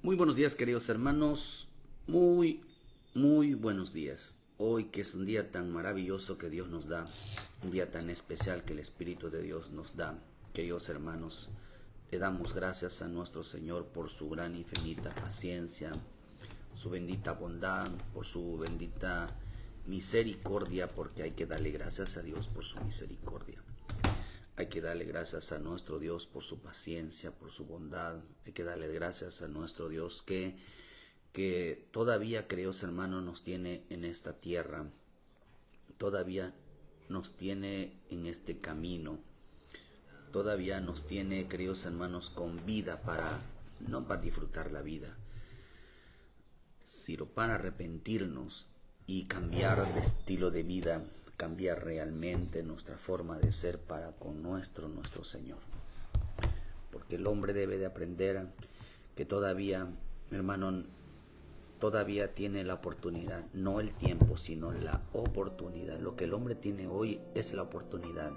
Muy buenos días, queridos hermanos. Muy buenos días. Hoy que es un día tan maravilloso que Dios nos da, un día tan especial que el Espíritu de Dios nos da, queridos hermanos, le damos gracias a nuestro Señor por su gran infinita paciencia, su bendita bondad, por su bendita misericordia, porque hay que darle gracias a Dios por su misericordia. Hay que darle gracias a nuestro Dios por su paciencia, por su bondad. Hay que darle gracias a nuestro Dios que todavía, queridos hermanos, nos tiene en esta tierra. Todavía nos tiene en este camino. Todavía nos tiene, queridos hermanos, con vida no para disfrutar la vida, sino para arrepentirnos y cambiar de estilo de vida, cambiar realmente nuestra forma de ser para con nuestro Señor. Porque el hombre debe de aprender que todavía, hermano, todavía tiene la oportunidad, no el tiempo, sino la oportunidad. Lo que el hombre tiene hoy es la oportunidad,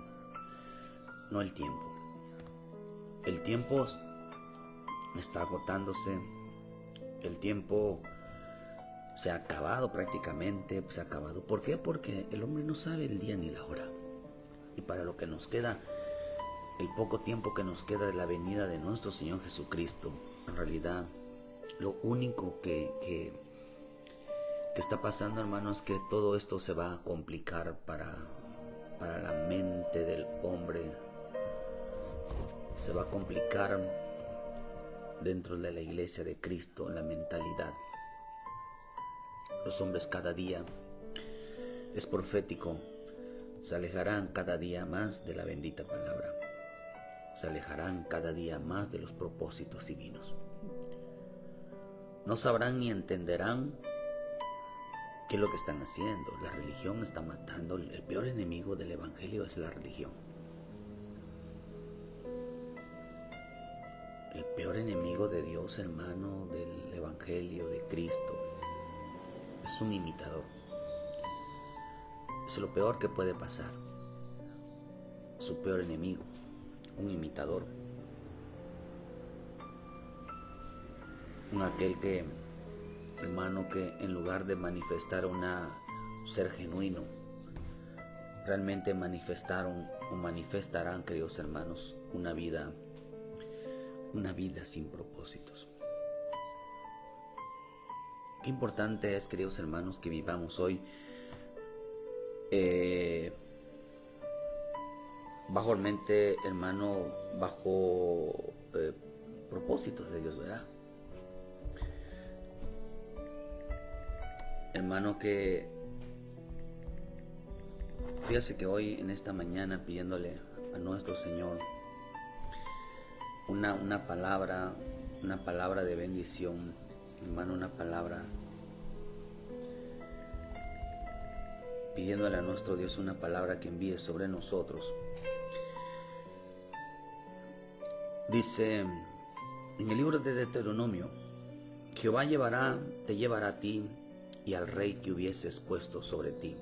no el tiempo. El tiempo está agotándose, el tiempo se ha acabado prácticamente, se ha acabado. ¿Por qué? Porque el hombre no sabe el día ni la hora. Y para lo que nos queda, el poco tiempo que nos queda de la venida de nuestro Señor Jesucristo, en realidad, lo único que está pasando, hermanos, es que todo esto se va a complicar para la mente del hombre. Se va a complicar dentro de la iglesia de Cristo, la mentalidad. Los hombres cada día, es profético, se alejarán cada día más de la bendita palabra. Se alejarán cada día más de los propósitos divinos. No sabrán ni entenderán qué es lo que están haciendo. La religión está matando. El peor enemigo del evangelio es la religión. El peor enemigo de Dios, hermano, del evangelio de Cristo, es un imitador. Es lo peor que puede pasar. Su peor enemigo, un imitador. Aquel que, hermano, que en lugar de manifestar ser genuino, realmente manifestarán, queridos hermanos, una vida sin propósitos. Qué importante es, queridos hermanos, que vivamos hoy bajo mente, hermano, bajo propósitos de Dios, ¿verdad? Hermano, que fíjese que hoy en esta mañana pidiéndole a nuestro Señor una palabra de bendición, hermano, una palabra, pidiéndole a nuestro Dios una palabra que envíe sobre nosotros. Dice en el libro de Deuteronomio: Jehová te llevará a ti y al rey que hubieses puesto sobre ti.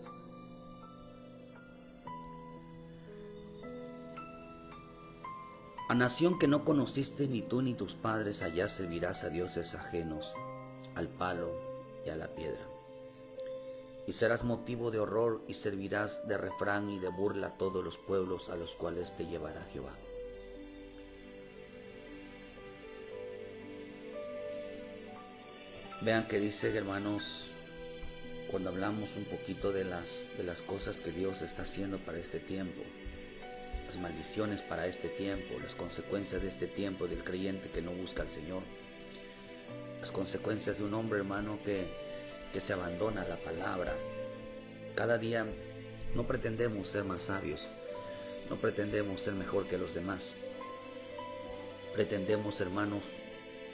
A nación que no conociste ni tú ni tus padres, allá servirás a dioses ajenos, al palo y a la piedra. Y serás motivo de horror y servirás de refrán y de burla a todos los pueblos a los cuales te llevará Jehová. Vean que dice, hermanos, cuando hablamos un poquito de las cosas que Dios está haciendo para este tiempo, las maldiciones para este tiempo, las consecuencias de este tiempo del creyente que no busca al Señor, las consecuencias de un hombre, hermano, que se abandona a la palabra. Cada día no pretendemos ser más sabios, no pretendemos ser mejor que los demás. Pretendemos, hermanos,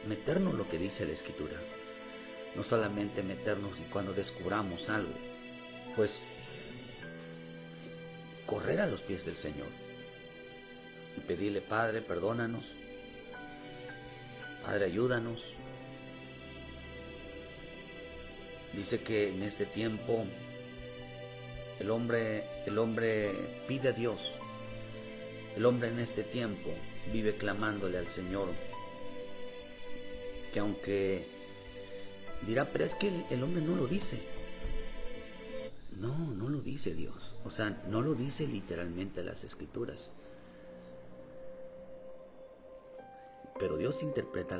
meternos lo que dice la Escritura. No solamente meternos y cuando descubramos algo, pues correr a los pies del Señor y pedirle: Padre, perdónanos, Padre, ayúdanos. Dice que en este tiempo el hombre pide a Dios. El hombre en este tiempo vive clamándole al Señor que aunque dirá, pero es que el hombre no lo dice. No, no lo dice Dios. O sea, no lo dice literalmente las Escrituras. Pero Dios interpreta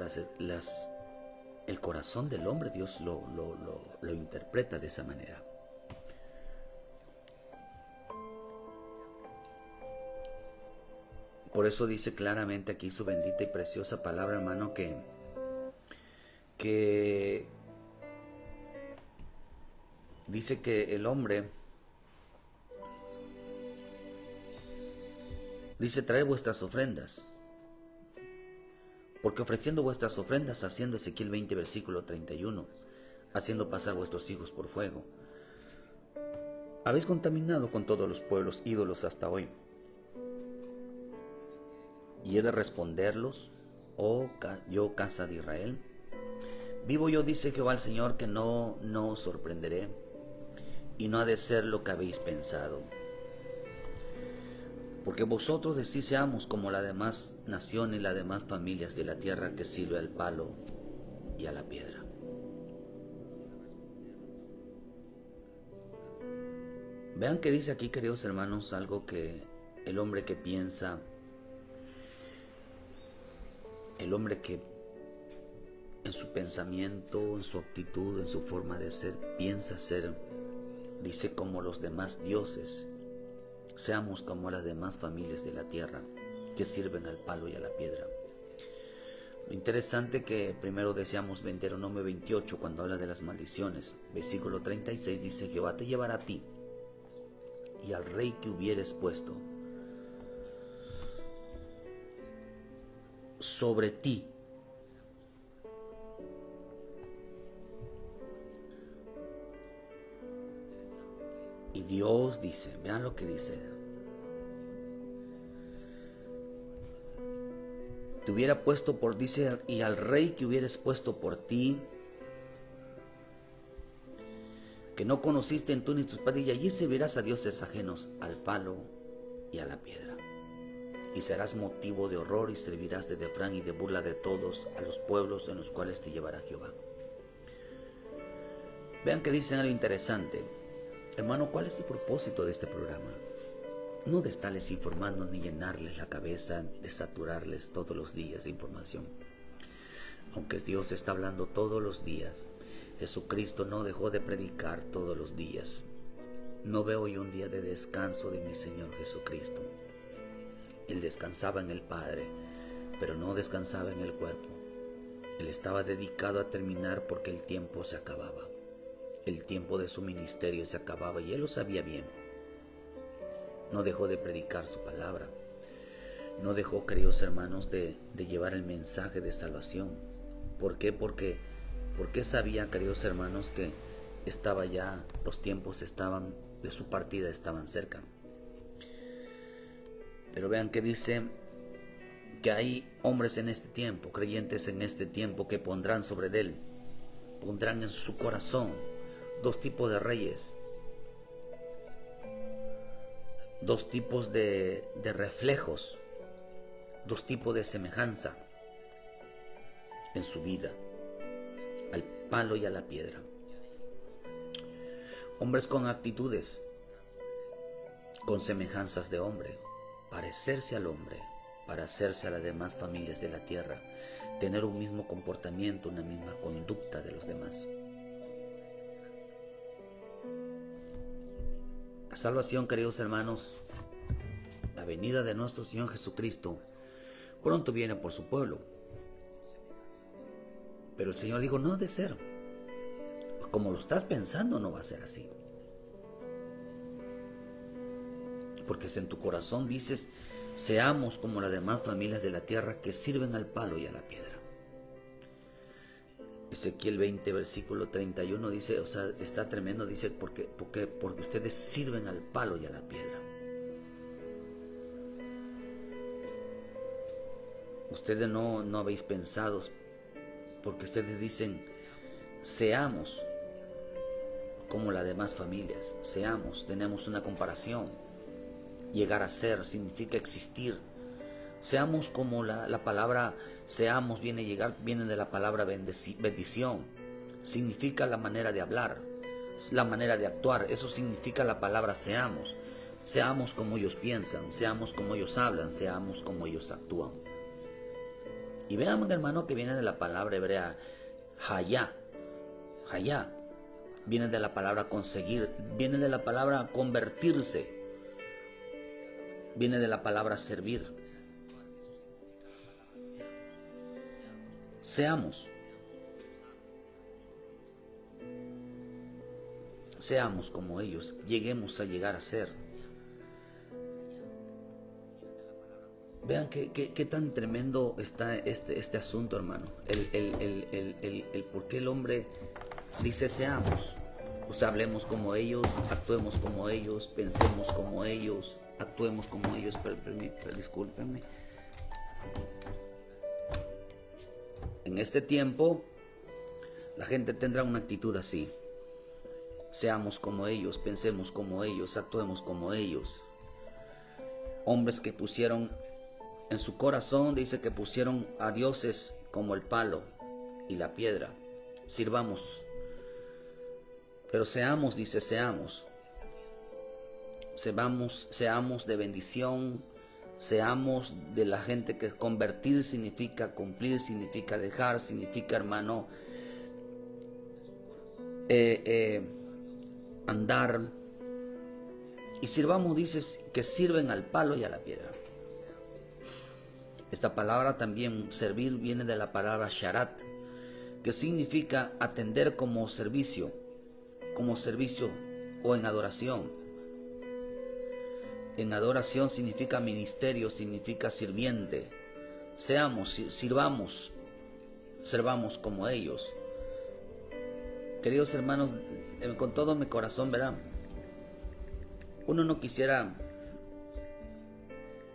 el corazón del hombre, Dios lo interpreta de esa manera. Por eso dice claramente aquí su bendita y preciosa palabra, hermano, que dice que el hombre dice: trae vuestras ofrendas, porque ofreciendo vuestras ofrendas, haciendo Ezequiel 20 versículo 31, haciendo pasar vuestros hijos por fuego, habéis contaminado con todos los pueblos ídolos hasta hoy. Y he de responderlos, oh yo casa de Israel, vivo yo, dice Jehová el Señor, que no os sorprenderé, y no ha de ser lo que habéis pensado. Porque vosotros decís: seamos como las demás naciones y las demás familias de la tierra, que sirve al palo y a la piedra. Vean que dice aquí, queridos hermanos, algo que el hombre que piensa, el hombre que en su pensamiento, en su actitud, en su forma de ser, piensa ser, dice, como los demás dioses, seamos como las demás familias de la tierra, que sirven al palo y a la piedra. Lo interesante que primero decíamos Deuteronomio 28, cuando habla de las maldiciones, versículo 36, dice: Jehová te llevará a ti y al rey que hubieres puesto sobre ti. Y Dios dice, vean lo que dice: te hubiera puesto por, dice, y al rey que hubieras puesto por ti, que no conociste en tú ni tus padres, y allí servirás a dioses ajenos, al palo y a la piedra. Y serás motivo de horror y servirás de refrán y de burla de todos a los pueblos en los cuales te llevará Jehová. Vean que dicen algo interesante. Hermano, ¿cuál es el propósito de este programa? No de estarles informando ni llenarles la cabeza, de saturarles todos los días de información. Aunque Dios está hablando todos los días, Jesucristo no dejó de predicar todos los días. No veo hoy un día de descanso de mi Señor Jesucristo. Él descansaba en el Padre, pero no descansaba en el cuerpo. Él estaba dedicado a terminar porque el tiempo se acababa. El tiempo de su ministerio se acababa y Él lo sabía bien. No dejó de predicar su palabra. No dejó, queridos hermanos, de llevar el mensaje de salvación. ¿Por qué? Porque sabía, queridos hermanos, que estaba ya, los tiempos estaban de su partida, estaban cerca. Pero vean que dice que hay hombres en este tiempo, creyentes en este tiempo, que pondrán sobre él, pondrán en su corazón dos tipos de reyes, dos tipos de reflejos, dos tipos de semejanza en su vida, al palo y a la piedra. Hombres con actitudes, con semejanzas de hombre, parecerse al hombre, parecerse a las demás familias de la tierra, tener un mismo comportamiento, una misma conducta de los demás. La salvación, queridos hermanos, la venida de nuestro Señor Jesucristo, pronto viene por su pueblo. Pero el Señor dijo, no ha de ser. Como lo estás pensando, no va a ser así. Porque si en tu corazón dices, seamos como las demás familias de la tierra que sirven al palo y a la piedra. Ezequiel 20, versículo 31 dice, o sea, está tremendo, dice, porque ustedes sirven al palo y a la piedra. Ustedes no habéis pensado, porque ustedes dicen, seamos como las demás familias, seamos, tenemos una comparación. Llegar a ser significa existir, Seamos como la palabra seamos viene de la palabra bendición. Significa la manera de hablar, la manera de actuar. Eso significa la palabra seamos. Seamos como ellos piensan, seamos como ellos hablan, seamos como ellos actúan. Y vean, hermano, que viene de la palabra hebrea hayá. Hayá viene de la palabra conseguir, viene de la palabra convertirse, viene de la palabra servir. Seamos como ellos, lleguemos a llegar a ser. Vean qué tan tremendo está este asunto, hermano. El por qué el hombre dice seamos. O sea, hablemos como ellos, actuemos como ellos, pensemos como ellos, actuemos como ellos. Pero discúlpenme. En este tiempo, la gente tendrá una actitud así. Seamos como ellos, pensemos como ellos, actuemos como ellos. Hombres que pusieron en su corazón, dice que pusieron a dioses como el palo y la piedra. Sirvamos. Pero seamos, dice, seamos de bendición, seamos de la gente que convertir significa cumplir, significa dejar, significa, hermano, andar. Y sirvamos, dices, que sirven al palo y a la piedra. Esta palabra también, servir, viene de la palabra sharat, que significa atender como servicio o en adoración. En adoración significa ministerio, significa sirviente. Sirvamos como ellos. Queridos hermanos, con todo mi corazón, verán, uno no quisiera,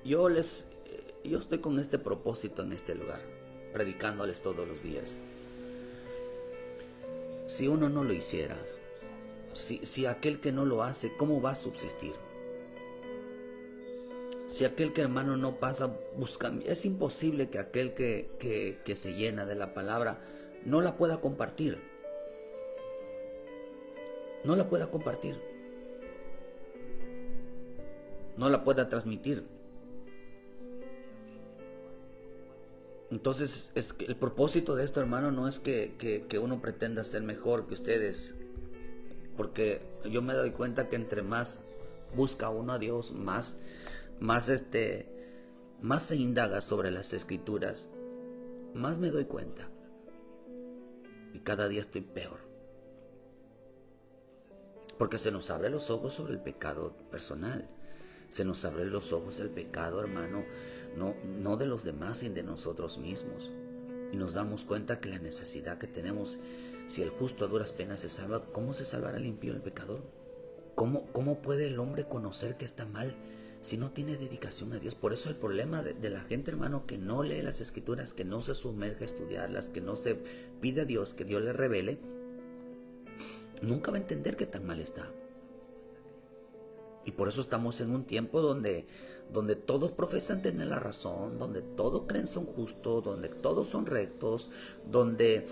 yo estoy con este propósito en este lugar, predicándoles todos los días. Si uno no lo hiciera, si aquel que no lo hace, ¿cómo va a subsistir? Si aquel que, hermano, no pasa buscando, es imposible que aquel que se llena de la palabra no la pueda compartir. No la pueda compartir. No la pueda transmitir. Entonces, el propósito de esto, hermano, no es que uno pretenda ser mejor que ustedes. Porque yo me doy cuenta que entre más busca uno a Dios, más se indaga sobre las escrituras, más me doy cuenta. Y cada día estoy peor. Porque se nos abren los ojos sobre el pecado personal. Se nos abren los ojos del pecado, hermano, no de los demás, sino de nosotros mismos. Y nos damos cuenta que la necesidad que tenemos, si el justo a duras penas se salva, ¿cómo se salvará el impío, el pecador? ¿Cómo puede el hombre conocer que está mal si no tiene dedicación a Dios? Por eso el problema de la gente, hermano, que no lee las escrituras, que no se sumerge a estudiarlas, que no se pide a Dios que Dios le revele, nunca va a entender qué tan mal está. Y por eso estamos en un tiempo donde todos profesan tener la razón, donde todos creen son justos, donde todos son rectos, donde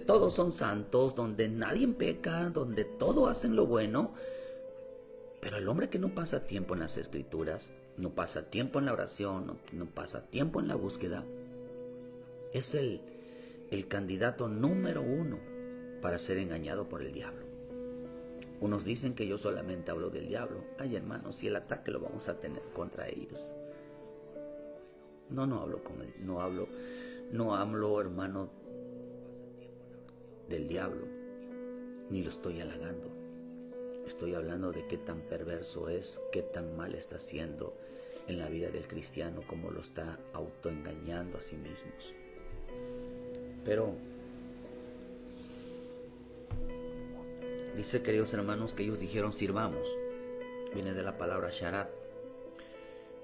todos son santos, donde nadie peca, donde todos hacen lo bueno. Pero el hombre que no pasa tiempo en las escrituras, no pasa tiempo en la oración, no pasa tiempo en la búsqueda, es el candidato número 1 para ser engañado por el diablo. Unos dicen que yo solamente hablo del diablo. Ay, hermanos, si el ataque lo vamos a tener contra ellos. No hablo con él, no hablo, hermano, del diablo, ni lo estoy halagando. Estoy hablando de qué tan perverso es, qué tan mal está haciendo en la vida del cristiano, cómo lo está autoengañando a sí mismos. Pero dice, queridos hermanos, que ellos dijeron sirvamos. Viene de la palabra sharat.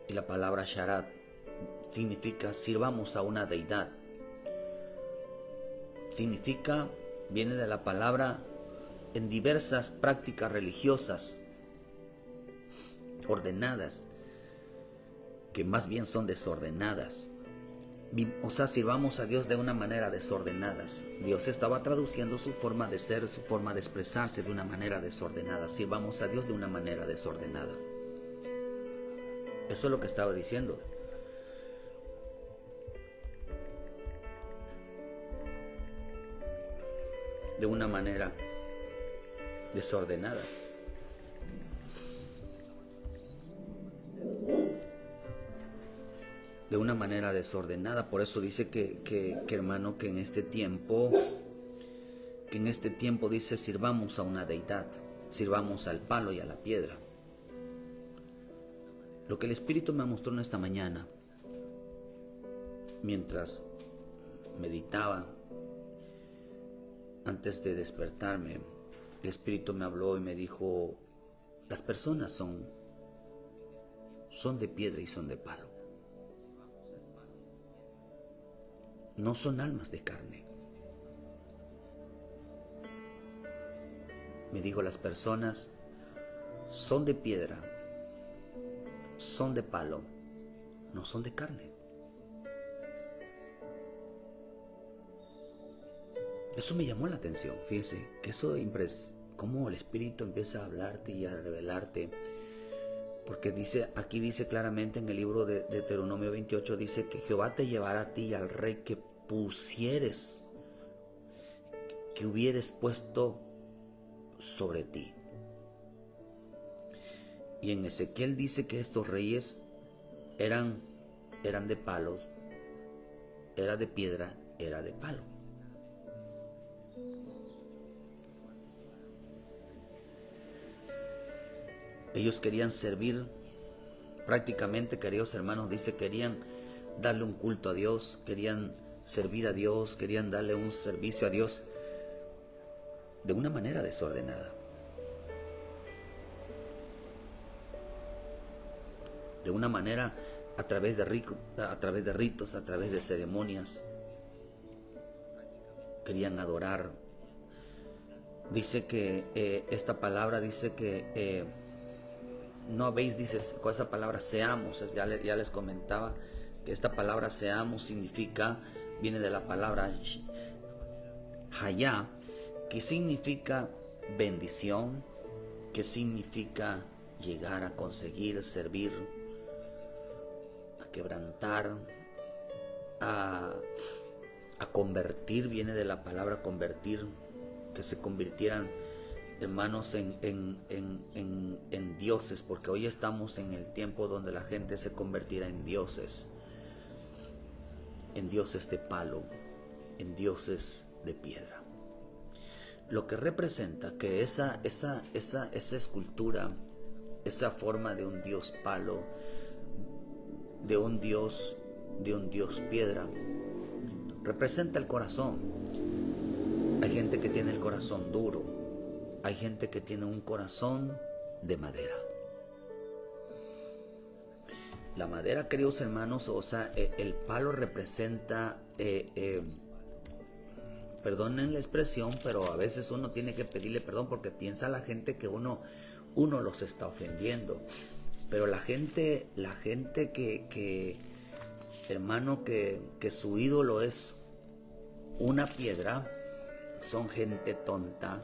Y la palabra sharat significa sirvamos a una deidad. Viene de la palabra en diversas prácticas religiosas ordenadas que más bien son desordenadas. O sea, sirvamos a Dios de una manera desordenadas. Dios estaba traduciendo su forma de ser, su forma de expresarse de una manera desordenada. Sirvamos a Dios de una manera desordenada. Eso es lo que estaba diciendo. De una manera desordenada. De una manera desordenada. Por eso dice que hermano, que en este tiempo dice, sirvamos a una deidad, sirvamos al palo y a la piedra. Lo que el Espíritu me mostró en esta mañana, mientras meditaba, antes de despertarme, el Espíritu me habló y me dijo, las personas son de piedra y son de palo. No son almas de carne. Me dijo, las personas son de piedra, son de palo, no son de carne. Eso me llamó la atención. Fíjese que eso cómo el Espíritu empieza a hablarte y a revelarte. Porque aquí dice claramente en el libro de Deuteronomio 28, dice que Jehová te llevará a ti y al rey que pusieres, que hubieres puesto sobre ti. Y en Ezequiel dice que estos reyes eran de palos, era de piedra, era de palo. Ellos querían servir, prácticamente, queridos hermanos, dice, querían darle un culto a Dios, querían servir a Dios, querían darle un servicio a Dios de una manera desordenada. De una manera a través de ritos, a través de ceremonias. Querían adorar. Dice que esta palabra dice que no habéis, dice con esa palabra seamos, ya les comentaba que esta palabra seamos viene de la palabra hayá, que significa bendición, que significa llegar a conseguir, servir, a quebrantar, a convertir, viene de la palabra convertir, que se convirtieran, hermanos, en dioses, porque hoy estamos en el tiempo donde la gente se convertirá en dioses de palo, en dioses de piedra. Lo que representa que esa escultura, esa forma de un dios palo, de un dios piedra, representa el corazón. Hay gente que tiene el corazón duro, hay gente que tiene un corazón de madera. La madera, queridos hermanos, o sea, el palo representa, perdonen la expresión, pero a veces uno tiene que pedirle perdón porque piensa la gente que uno los está ofendiendo. Pero la gente que hermano, que su ídolo es una piedra, son gente tonta,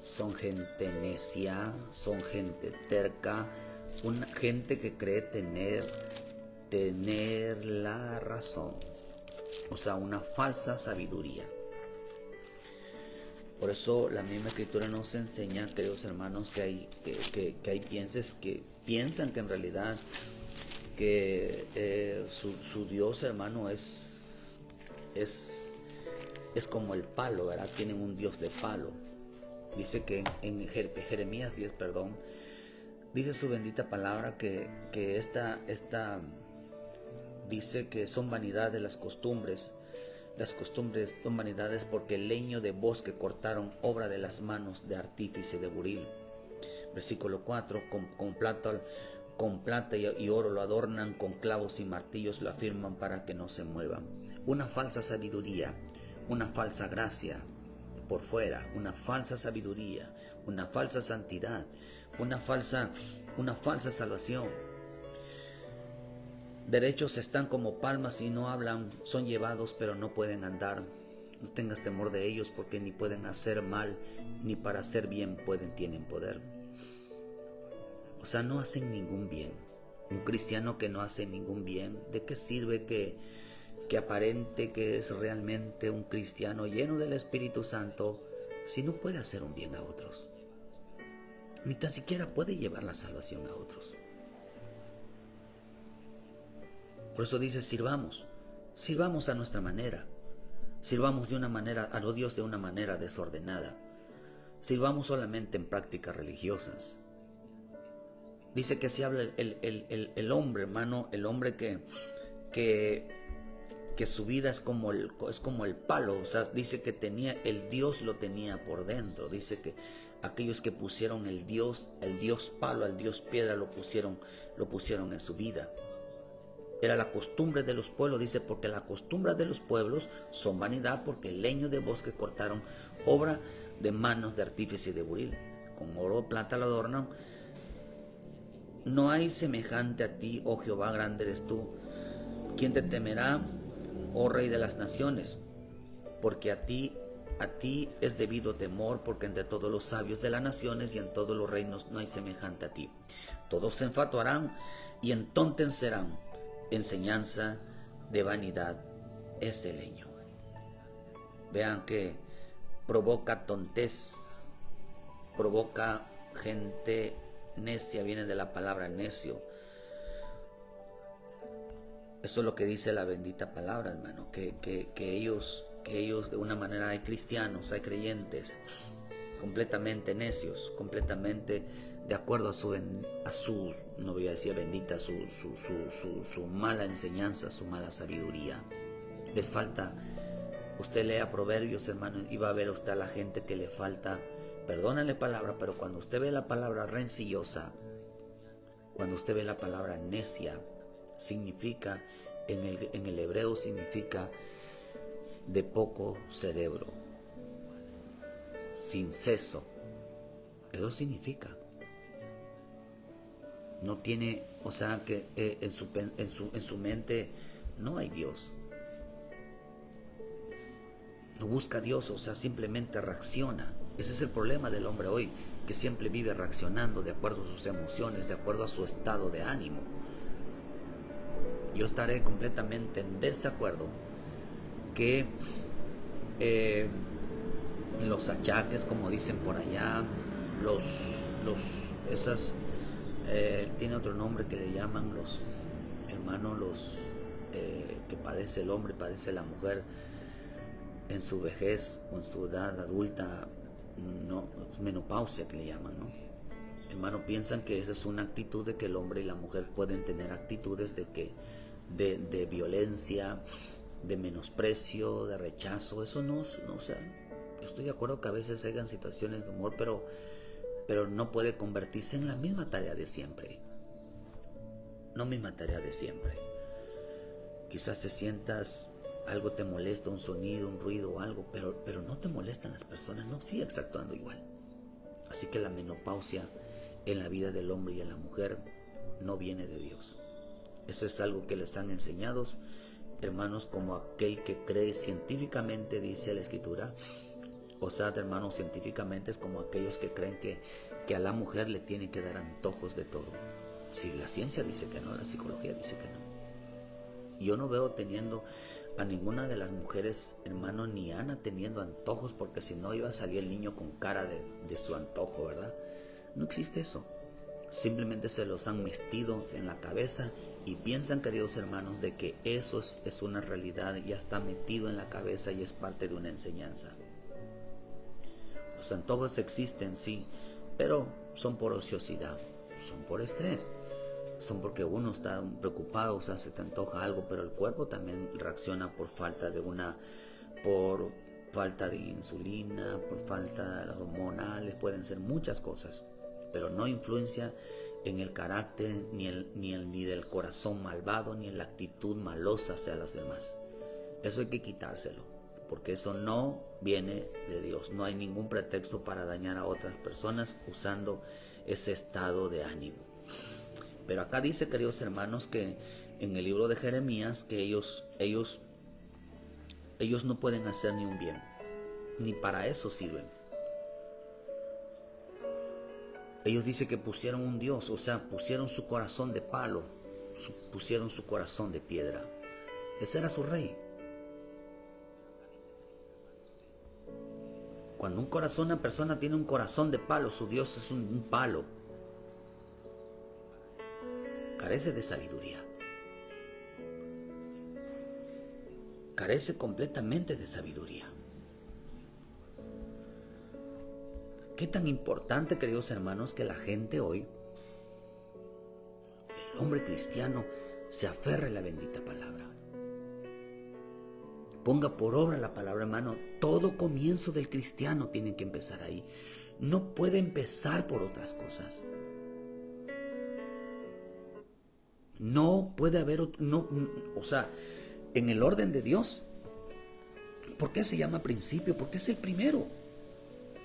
son gente necia, son gente terca, una gente que cree tener la razón, o sea, una falsa sabiduría. Por eso la misma escritura nos enseña, queridos hermanos, que hay que piensan que en realidad que su Dios, hermano, es como el palo, ¿verdad? Tienen un Dios de palo. Dice que en Jeremías 10, dice su bendita palabra que esta dice que son vanidades las costumbres son vanidades porque el leño de bosque cortaron, obra de las manos de artífice de buril. Versículo 4, con plata y oro lo adornan, con clavos y martillos lo afirman para que no se muevan. Una falsa sabiduría, una falsa gracia por fuera, una falsa sabiduría, una falsa santidad, una falsa salvación. Derechos están como palmas y no hablan, son llevados pero no pueden andar. No tengas temor de ellos, porque ni pueden hacer mal, ni para hacer bien tienen poder. O sea, no hacen ningún bien. Un cristiano que no hace ningún bien, ¿de qué sirve que aparente que es realmente un cristiano lleno del Espíritu Santo si no puede hacer un bien a otros? Ni tan siquiera puede llevar la salvación a otros. Por eso dice, sirvamos a nuestra manera. Sirvamos de una manera a Dios de una manera desordenada. Sirvamos solamente en prácticas religiosas. Dice que si habla el hombre, hermano, el hombre que su vida es como el palo. O sea, dice que el Dios lo tenía por dentro. Dice que aquellos que pusieron el Dios palo, al Dios piedra, lo pusieron en su vida. Era la costumbre de los pueblos, dice, porque la costumbre de los pueblos son vanidad, porque el leño de bosque cortaron, obra de manos de artífice y de buril. Con oro o plata lo adornan. No hay semejante a ti, oh Jehová, grande eres tú. ¿Quién te temerá, oh Rey de las naciones? Porque a ti es debido temor, porque entre todos los sabios de las naciones y en todos los reinos no hay semejante a ti. Todos se enfatuarán y entontecerán. Enseñanza de vanidad es el leño. Vean que provoca tontez, provoca gente necia, viene de la palabra necio. Eso es lo que dice la bendita palabra, hermano, que ellos de una manera, hay cristianos, hay creyentes completamente necios, completamente de acuerdo a su no voy a decir bendita, su mala enseñanza, su mala sabiduría. Les falta, usted lea Proverbios, hermano, y va a ver usted a la gente que le falta, perdónale palabra, pero cuando usted ve la palabra rencillosa, cuando usted ve la palabra necia, significa, en el hebreo significa de poco cerebro, sin seso. Eso significa. No tiene, o sea que en su mente no hay Dios. No busca a Dios, o sea, simplemente reacciona. Ese es el problema del hombre hoy, que siempre vive reaccionando de acuerdo a sus emociones, de acuerdo a su estado de ánimo. Yo estaré completamente en desacuerdo que los achaques, como dicen por allá, tiene otro nombre que le llaman los hermanos, que padece el hombre, padece la mujer en su vejez o en su edad adulta, no, menopausia que le llaman, ¿no? Hermano, piensan que esa es una actitud de que el hombre y la mujer pueden tener actitudes de violencia, de menosprecio, de rechazo. Eso no, o sea, yo estoy de acuerdo que a veces hayan situaciones de humor, pero no puede convertirse en la misma tarea de siempre. No misma tarea de siempre. Quizás te sientas, algo te molesta, un sonido, un ruido o algo, pero no te molestan las personas, no sigues actuando igual. Así que la menopausia en la vida del hombre y en la mujer no viene de Dios. Eso es algo que les han enseñado, hermanos, como aquel que cree científicamente, dice la Escritura. O sea, hermanos, científicamente es como aquellos que creen que a la mujer le tiene que dar antojos de todo. Si la ciencia dice que no, la psicología dice que no. Yo no veo teniendo a ninguna de las mujeres, hermano, ni Ana teniendo antojos, porque si no iba a salir el niño con cara de su antojo, ¿verdad? No existe eso. Simplemente se los han metido en la cabeza y piensan, queridos hermanos, de que eso es una realidad, ya está metido en la cabeza y es parte de una enseñanza. Los antojos existen, sí, pero son por ociosidad, son por estrés, son porque uno está preocupado, o sea, se te antoja algo, pero el cuerpo también reacciona por falta de insulina, por falta de las hormonales, pueden ser muchas cosas, pero no influencia en el carácter, ni del corazón malvado, ni en la actitud malosa hacia los demás. Eso hay que quitárselo, porque eso no viene de Dios. No hay ningún pretexto para dañar a otras personas usando ese estado de ánimo. Pero acá dice, queridos hermanos, que en el libro de Jeremías que ellos no pueden hacer ni un bien, ni para eso sirven. Ellos dicen que pusieron un Dios, o sea, pusieron su corazón de palo, pusieron su corazón de piedra. Ese era su rey. Cuando una persona tiene un corazón de palo, su Dios es un palo. Carece de sabiduría. Carece completamente de sabiduría. Qué tan importante, queridos hermanos, que la gente hoy, el hombre cristiano, se aferre a la bendita palabra. Ponga por obra la palabra, hermano. Todo comienzo del cristiano tiene que empezar ahí. No puede empezar por otras cosas. No puede haber, o sea, en el orden de Dios. ¿Por qué se llama principio? Porque es el primero.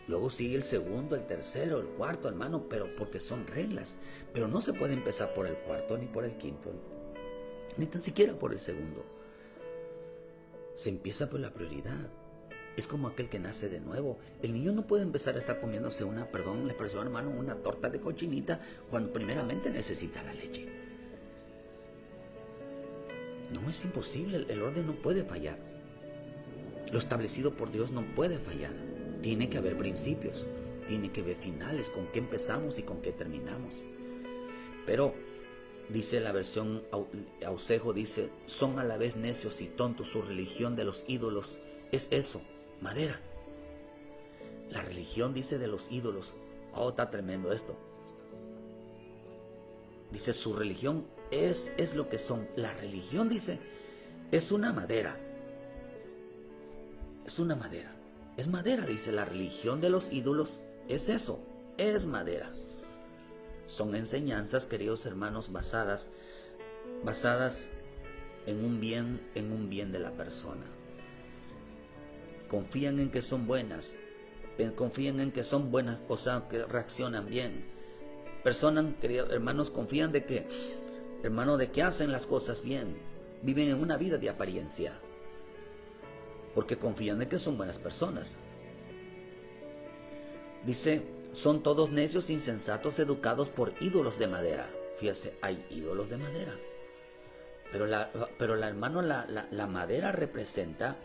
Luego sigue el segundo, el tercero, el cuarto, hermano, pero porque son reglas. Pero no se puede empezar por el cuarto, ni por el quinto, ni tan siquiera por el segundo. Se empieza por la prioridad. Es como aquel que nace de nuevo. El niño no puede empezar a estar comiéndose una torta de cochinita cuando primeramente necesita la leche. No, es imposible. El orden no puede fallar. Lo establecido por Dios no puede fallar. Tiene que haber principios, tiene que haber finales, con qué empezamos y con qué terminamos. Pero, dice la versión Ausejo, dice, son a la vez necios y tontos, su religión de los ídolos es eso, madera. La religión, dice, de los ídolos. Oh, está tremendo esto. Dice, su religión es lo que son. La religión, dice, es una madera. Es una madera. Es madera, dice, la religión de los ídolos es eso, es madera. Son enseñanzas, queridos hermanos, basadas en un bien de la persona. Confían en que son buenas, o sea, que reaccionan bien. Personas, queridos hermanos, confían de que hacen las cosas bien, viven en una vida de apariencia. Porque confían en que son buenas personas. Dice, son todos necios, insensatos, educados por ídolos de madera. Fíjese, hay ídolos de madera. Pero hermano, la madera representa,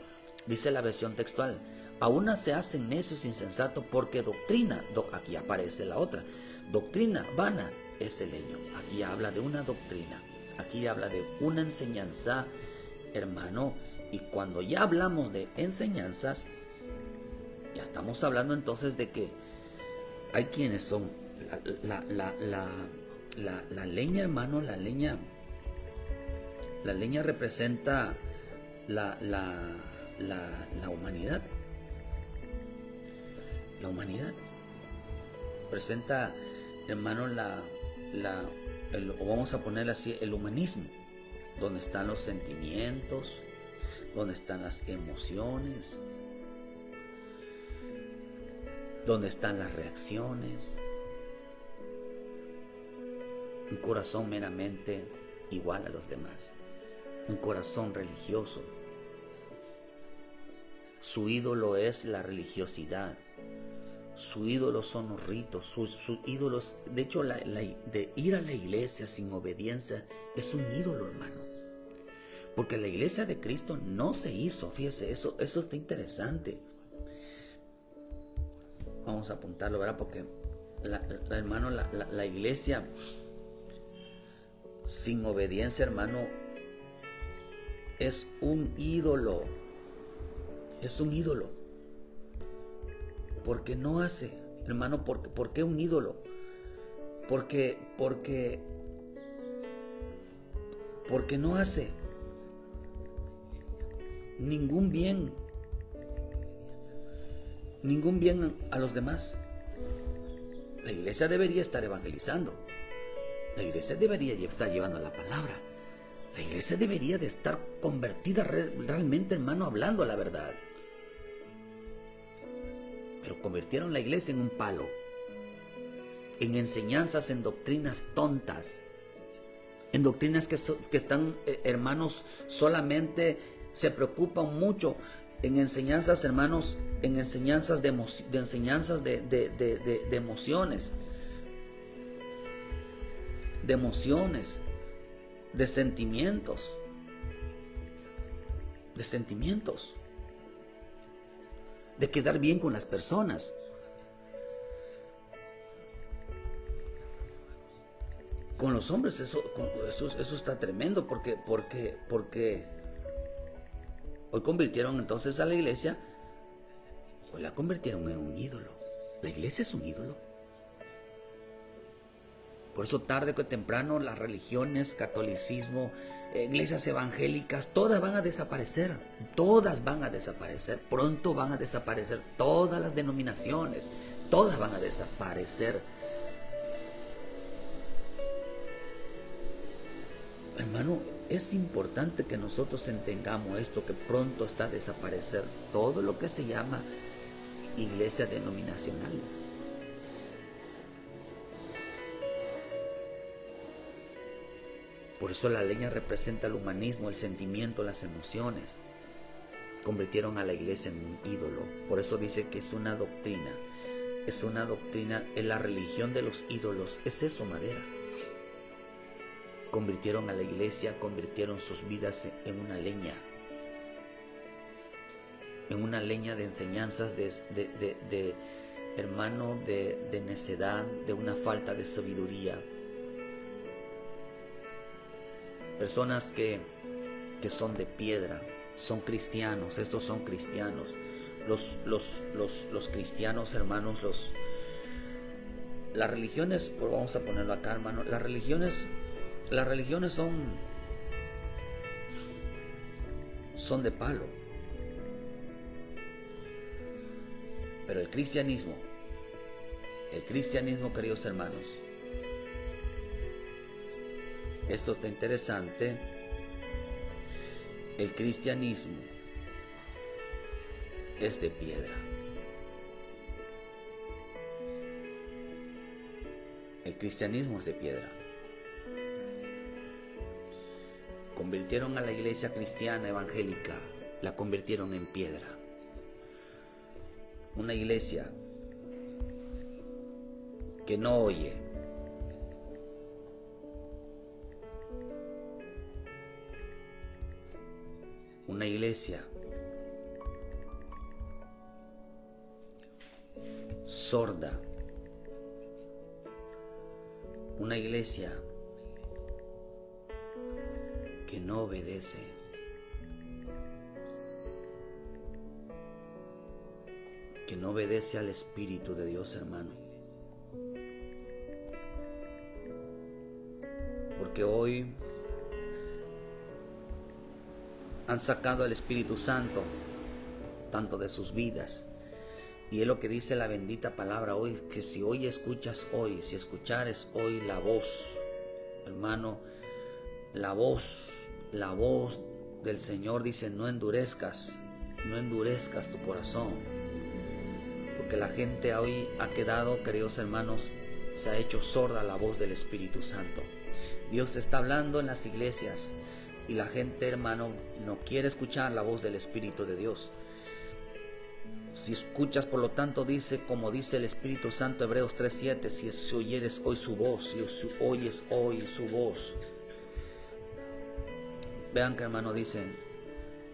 dice la versión textual, aún se hacen necios, insensatos, porque doctrina, aquí aparece la otra, doctrina vana es el leño. Aquí habla de una doctrina, aquí habla de una enseñanza, hermano. Y cuando ya hablamos de enseñanzas, ya estamos hablando entonces de que hay quienes son la leña, hermano. La leña representa la humanidad. La humanidad presenta, hermano, o vamos a ponerle así, el humanismo, donde están los sentimientos, donde están las emociones, donde están las reacciones. Un corazón meramente igual a los demás, un corazón religioso. Su ídolo es la religiosidad, su ídolo son los ritos, sus ídolos. De hecho, de ir a la iglesia sin obediencia es un ídolo, hermano. Porque la iglesia de Cristo no se hizo, fíjese, eso está interesante. Vamos a apuntarlo, ¿verdad? Porque la iglesia sin obediencia, hermano, es un ídolo. Es un ídolo. Porque no hace, hermano, ¿por qué un ídolo? Porque no hace ningún bien a los demás. La iglesia debería estar evangelizando. La iglesia debería estar llevando la palabra. La iglesia debería de estar convertida realmente, hermano, hablando la verdad. Pero convirtieron la iglesia en un palo, en enseñanzas, en doctrinas tontas. en doctrinas que están, hermanos, solamente se preocupan mucho en enseñanzas, hermanos, en enseñanzas de emociones, de sentimientos, de quedar bien con las personas. Con los hombres eso está tremendo, porque hoy convirtieron entonces a la iglesia, hoy la convirtieron en un ídolo. La iglesia es un ídolo. Por eso tarde o temprano las religiones, catolicismo, iglesias evangélicas, todas van a desaparecer. Todas van a desaparecer. Pronto van a desaparecer todas las denominaciones. Todas van a desaparecer. Hermano, es importante que nosotros entendamos esto, que pronto está a desaparecer todo lo que se llama iglesia denominacional. Por eso la leña representa el humanismo, el sentimiento, las emociones. Convirtieron a la iglesia en un ídolo. Por eso dice que es una doctrina. Es una doctrina, en la religión de los ídolos. Es eso, madera. Convirtieron a la iglesia, convirtieron sus vidas en una leña. En una leña de enseñanzas hermano, de necedad, de una falta de sabiduría. Personas que son de piedra, son cristianos, estos son cristianos. Los cristianos, hermanos, las religiones, pues vamos a ponerlo acá, hermano, las religiones son de palo. Pero el cristianismo, queridos hermanos, esto está interesante. El cristianismo es de piedra. El cristianismo es de piedra. Convirtieron a la iglesia cristiana evangélica, la convirtieron en piedra. Una iglesia que no oye. Una iglesia sorda. Una iglesia que no obedece. Que no obedece al Espíritu de Dios, hermano. Porque hoy han sacado al Espíritu Santo tanto de sus vidas. Y es lo que dice la bendita palabra hoy, que si hoy escuchas hoy, si escuchares hoy la voz, hermano, la voz del Señor dice, no endurezcas tu corazón. Porque la gente hoy ha quedado, queridos hermanos, se ha hecho sorda a la voz del Espíritu Santo. Dios está hablando en las iglesias y la gente, hermano, no quiere escuchar la voz del Espíritu de Dios. Si escuchas, por lo tanto, dice, como dice el Espíritu Santo, Hebreos 3:7, si oyeres hoy su voz, si oyes hoy su voz. Vean que, hermano, dice,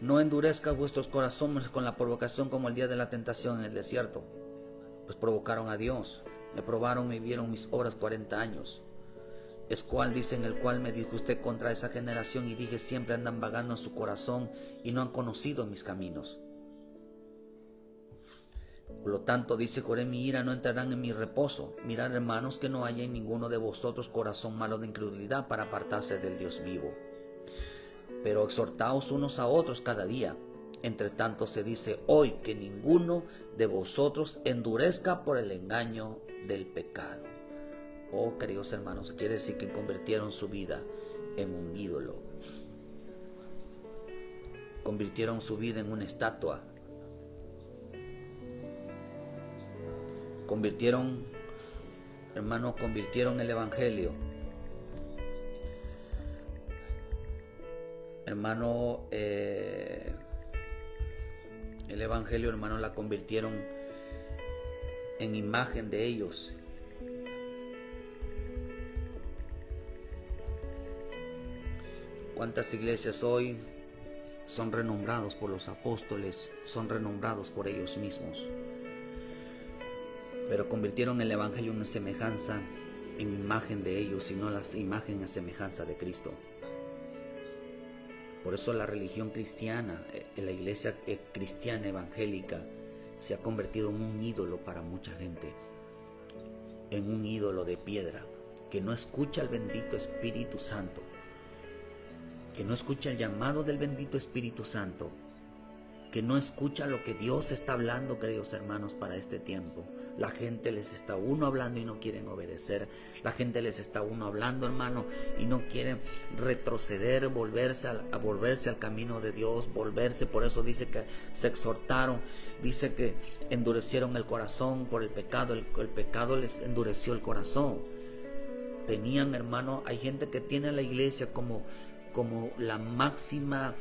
no endurezcas vuestros corazones con la provocación como el día de la tentación en el desierto. Pues provocaron a Dios, me probaron y vieron mis obras 40 años. Es cual, dice, en el cual me disgusté contra esa generación y dije, siempre andan vagando en su corazón y no han conocido mis caminos. Por lo tanto, dice, juré mi ira, no entrarán en mi reposo. Mirad, hermanos, que no haya en ninguno de vosotros corazón malo de incredulidad para apartarse del Dios vivo. Pero exhortaos unos a otros cada día. Entre tanto se dice hoy que ninguno de vosotros endurezca por el engaño del pecado. Oh, queridos hermanos, quiere decir que convirtieron su vida en un ídolo. Convirtieron su vida en una estatua. Convirtieron el evangelio hermano, el evangelio, hermano, la convirtieron en imagen de ellos. ¿Cuántas iglesias hoy son renombrados por los apóstoles, son renombrados por ellos mismos? Pero convirtieron el evangelio en semejanza, en imagen de ellos, y no la imagen en semejanza de Cristo. Por eso la religión cristiana, la iglesia cristiana evangélica, se ha convertido en un ídolo para mucha gente, en un ídolo de piedra, que no escucha al bendito Espíritu Santo, que no escucha el llamado del bendito Espíritu Santo, que no escucha lo que Dios está hablando, queridos hermanos, para este tiempo. La gente les está hablando y no quieren obedecer. La gente les está hablando, hermano, y no quieren retroceder, volverse al camino de Dios, volverse. Por eso dice que se exhortaron, dice que endurecieron el corazón por el pecado. El pecado les endureció el corazón. Tenían, hermano, hay gente que tiene a la iglesia como la máxima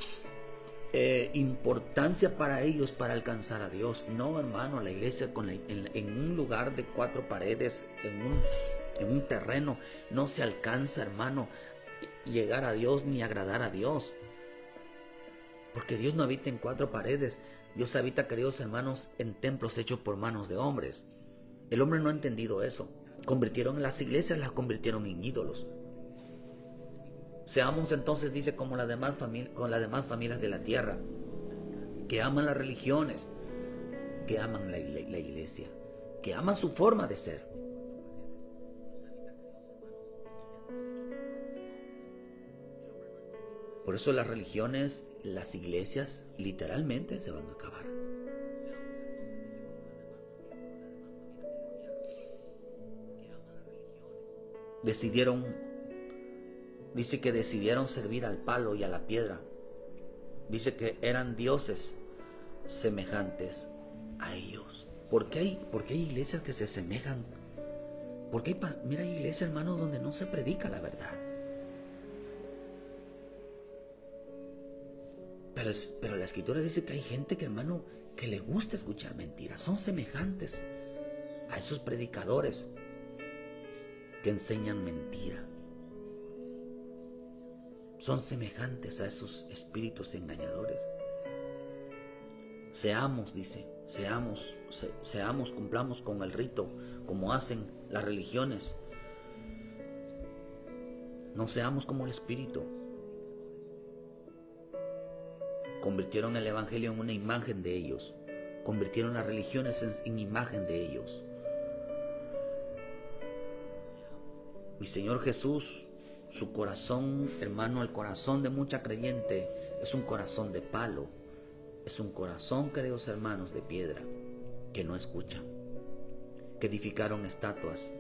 importancia para ellos para alcanzar a Dios. No, hermano, la iglesia en un lugar de 4 paredes, en un terreno, no se alcanza, hermano, llegar a Dios ni agradar a Dios, porque Dios no habita en 4 paredes. Dios habita, queridos hermanos, en templos hechos por manos de hombres. El hombre no ha entendido eso. Convirtieron las iglesias, las convirtieron en ídolos. Seamos entonces, dice, con las demás familias de la tierra, que aman las religiones, que aman la iglesia, que aman su forma de ser. Por eso las religiones, las iglesias, literalmente se van a acabar. Dice que decidieron servir al palo y a la piedra. Dice que eran dioses semejantes a ellos. ¿Por qué hay iglesias que se asemejan? Porque hay iglesias, hermano, donde no se predica la verdad. Pero la escritura dice que hay gente que, hermano, que le gusta escuchar mentiras. Son semejantes a esos predicadores que enseñan mentira. Son semejantes a esos espíritus engañadores. Seamos, dice, cumplamos con el rito, como hacen las religiones. No seamos como el espíritu. Convirtieron el evangelio en una imagen de ellos. Convirtieron las religiones en imagen de ellos. Mi Señor Jesús, su corazón, hermano, el corazón de mucha creyente es un corazón de palo. Es un corazón, queridos hermanos, de piedra, que no escuchan, que edificaron estatuas,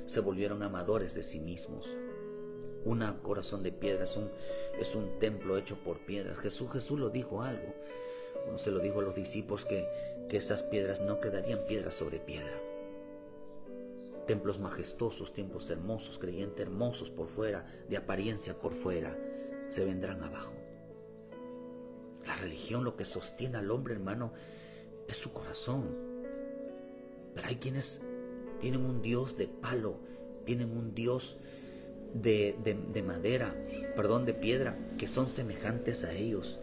se volvieron amadores de sí mismos. Un corazón de piedra es un templo hecho por piedras. Jesús lo dijo algo. Bueno, se lo dijo a los discípulos que esas piedras no quedarían piedra sobre piedra. Templos majestuosos, templos hermosos, creyentes hermosos por fuera, de apariencia por fuera, se vendrán abajo. La religión, lo que sostiene al hombre, hermano, es su corazón. Pero hay quienes tienen un Dios de palo, tienen un Dios de piedra, que son semejantes a ellos.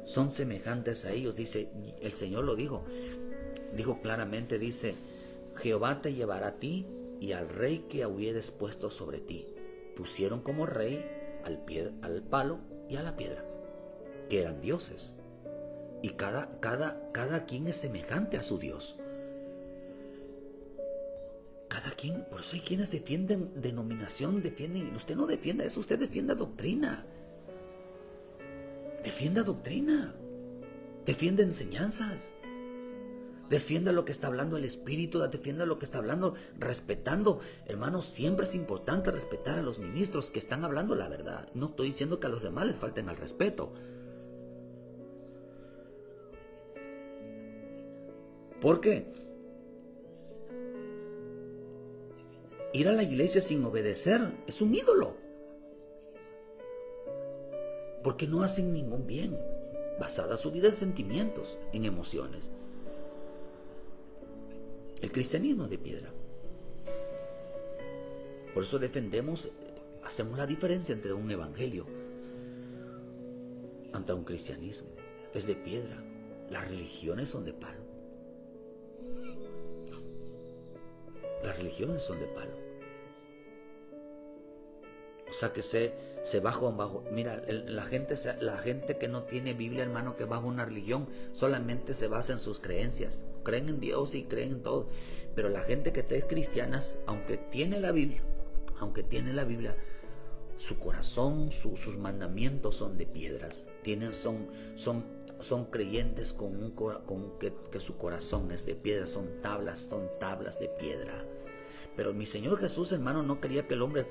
Son semejantes a ellos, dice, el Señor lo dijo claramente, dice: Jehová te llevará a ti y al rey que hubieres puesto sobre ti. Pusieron como rey al palo y a la piedra, que eran dioses. Y cada quien es semejante a su Dios. Cada quien, por eso hay quienes defienden denominación, usted no defienda eso, usted defienda doctrina. Defienda doctrina, defienda enseñanzas. Defienda lo que está hablando el Espíritu, defienda lo que está hablando, respetando. Hermanos, siempre es importante respetar a los ministros que están hablando la verdad. No estoy diciendo que a los demás les falten al respeto. ¿Por qué? Ir a la iglesia sin obedecer es un ídolo. porque no hacen ningún bien, basada su vida en sentimientos, en emociones. El cristianismo es de piedra. Por eso defendemos, hacemos la diferencia entre un evangelio ante un cristianismo. Es de piedra. Las religiones son de palo. Las religiones son de palo. O sea que se bajo. Mira, la gente que no tiene Biblia, hermano, que bajo una religión, solamente se basa en sus creencias. Creen en Dios y creen en todo. Pero la gente que es cristiana, aunque tiene la Biblia, su corazón, sus mandamientos son de piedras. Son creyentes que su corazón es de piedra, son tablas de piedra. Pero mi Señor Jesús, hermano, no quería que el hombre,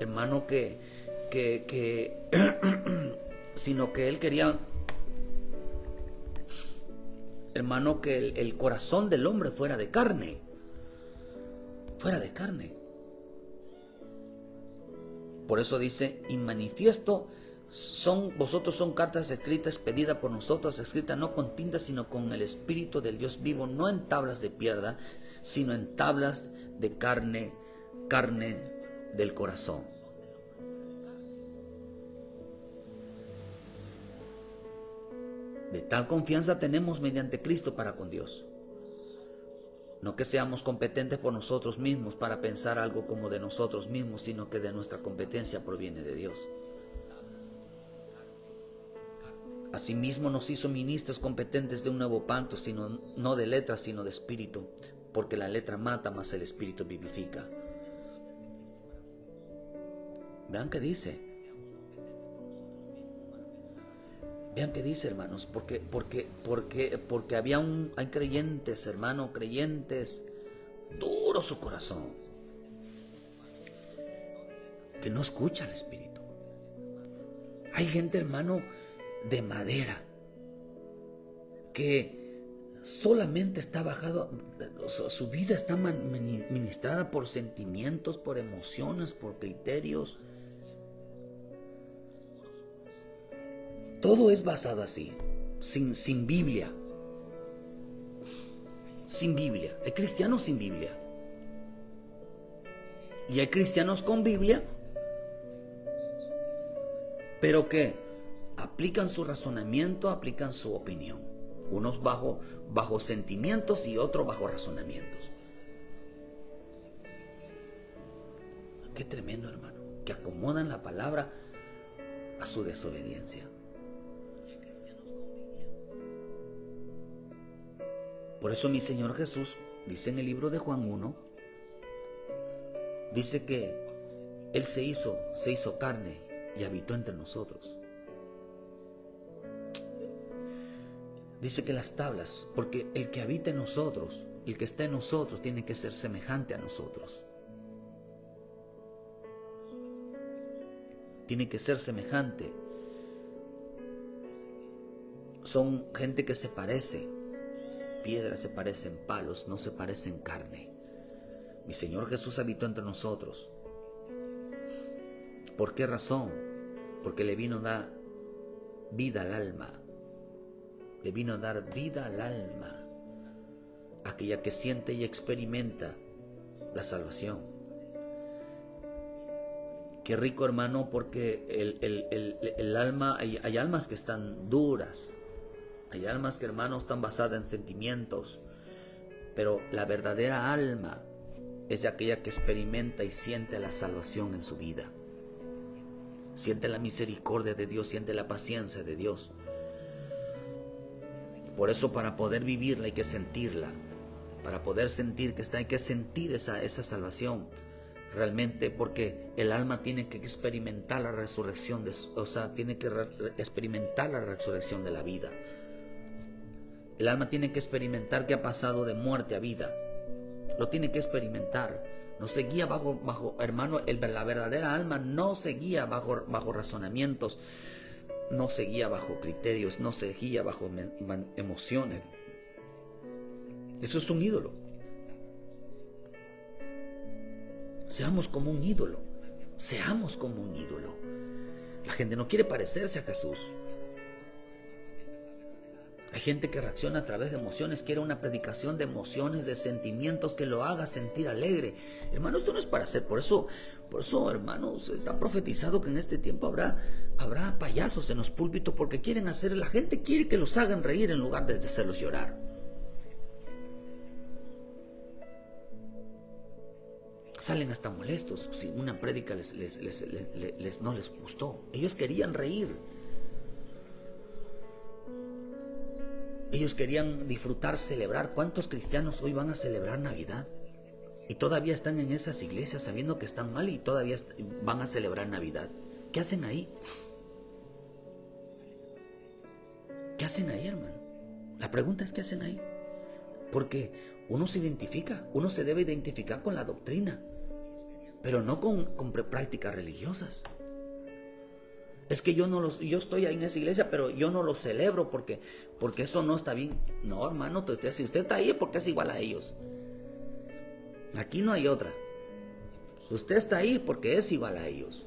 hermano, sino que Él quería, hermano, que el corazón del hombre fuera de carne. Por eso dice, y manifiesto vosotros son cartas escritas, pedidas por nosotros, escritas no con tinta, sino con el Espíritu del Dios vivo, no en tablas de piedra, sino en tablas de carne del corazón. De tal confianza tenemos mediante Cristo para con Dios. No que seamos competentes por nosotros mismos para pensar algo como de nosotros mismos, sino que de nuestra competencia proviene de Dios. Asimismo nos hizo ministros competentes de un nuevo pacto, no de letras, sino de espíritu, porque la letra mata, mas el espíritu vivifica. Vean qué dice. Vean qué dice, hermanos, porque hay creyentes, hermano, duro su corazón, que no escucha al Espíritu. Hay gente, hermano, de madera, que solamente está bajado, su vida está ministrada por sentimientos, por emociones, por criterios. Todo es basado así, sin Biblia. Sin Biblia. Hay cristianos sin Biblia. Y hay cristianos con Biblia, pero que aplican su razonamiento, aplican su opinión. Unos bajo sentimientos y otros bajo razonamientos. Qué tremendo, hermano. Que acomodan la palabra a su desobediencia. Por eso mi Señor Jesús dice en el libro de Juan 1, dice que Él se hizo carne y habitó entre nosotros. Dice que las tablas, porque el que habita en nosotros, el que está en nosotros, tiene que ser semejante a nosotros. Tiene que ser semejante. Son gente que se parece. Piedras se parecen palos, no se parecen carne. Mi Señor Jesús habitó entre nosotros. ¿Por qué razón? Porque le vino a dar vida al alma. Le vino a dar vida al alma. Aquella que siente y experimenta la salvación. Qué rico, hermano, porque el alma, hay almas que están duras. Hay almas que, hermanos, están basadas en sentimientos, pero la verdadera alma es aquella que experimenta y siente la salvación en su vida. Siente la misericordia de Dios, siente la paciencia de Dios. Por eso, para poder vivirla hay que sentirla. Para poder sentir hay que sentir esa salvación. Realmente, porque el alma tiene que experimentar la resurrección, tiene que experimentar la resurrección de la vida. El alma tiene que experimentar que ha pasado de muerte a vida. Lo tiene que experimentar. No se guía bajo hermano, la verdadera alma no se guía bajo razonamientos, no se guía bajo criterios, no se guía bajo emociones. Eso es un ídolo. Seamos como un ídolo. La gente no quiere parecerse a Jesús. Hay gente que reacciona a través de emociones, quiere una predicación de emociones, de sentimientos que lo haga sentir alegre. Hermano, esto no es para hacer. Por eso, hermanos, está profetizado que en este tiempo habrá payasos en los púlpitos porque quieren hacer, la gente quiere que los hagan reír en lugar de hacerlos llorar. Salen hasta molestos si una prédica no les gustó. Ellos querían reír. Ellos querían disfrutar, celebrar. ¿Cuántos cristianos hoy van a celebrar Navidad? Y todavía están en esas iglesias sabiendo que están mal y todavía van a celebrar Navidad. ¿Qué hacen ahí? ¿Qué hacen ahí, hermano? La pregunta es ¿qué hacen ahí? Porque uno se debe identificar con la doctrina, pero no con prácticas religiosas. Es que yo estoy ahí en esa iglesia, pero yo no lo celebro porque eso no está bien. No, hermano, si usted está ahí es porque es igual a ellos. Aquí no hay otra. Usted está ahí porque es igual a ellos.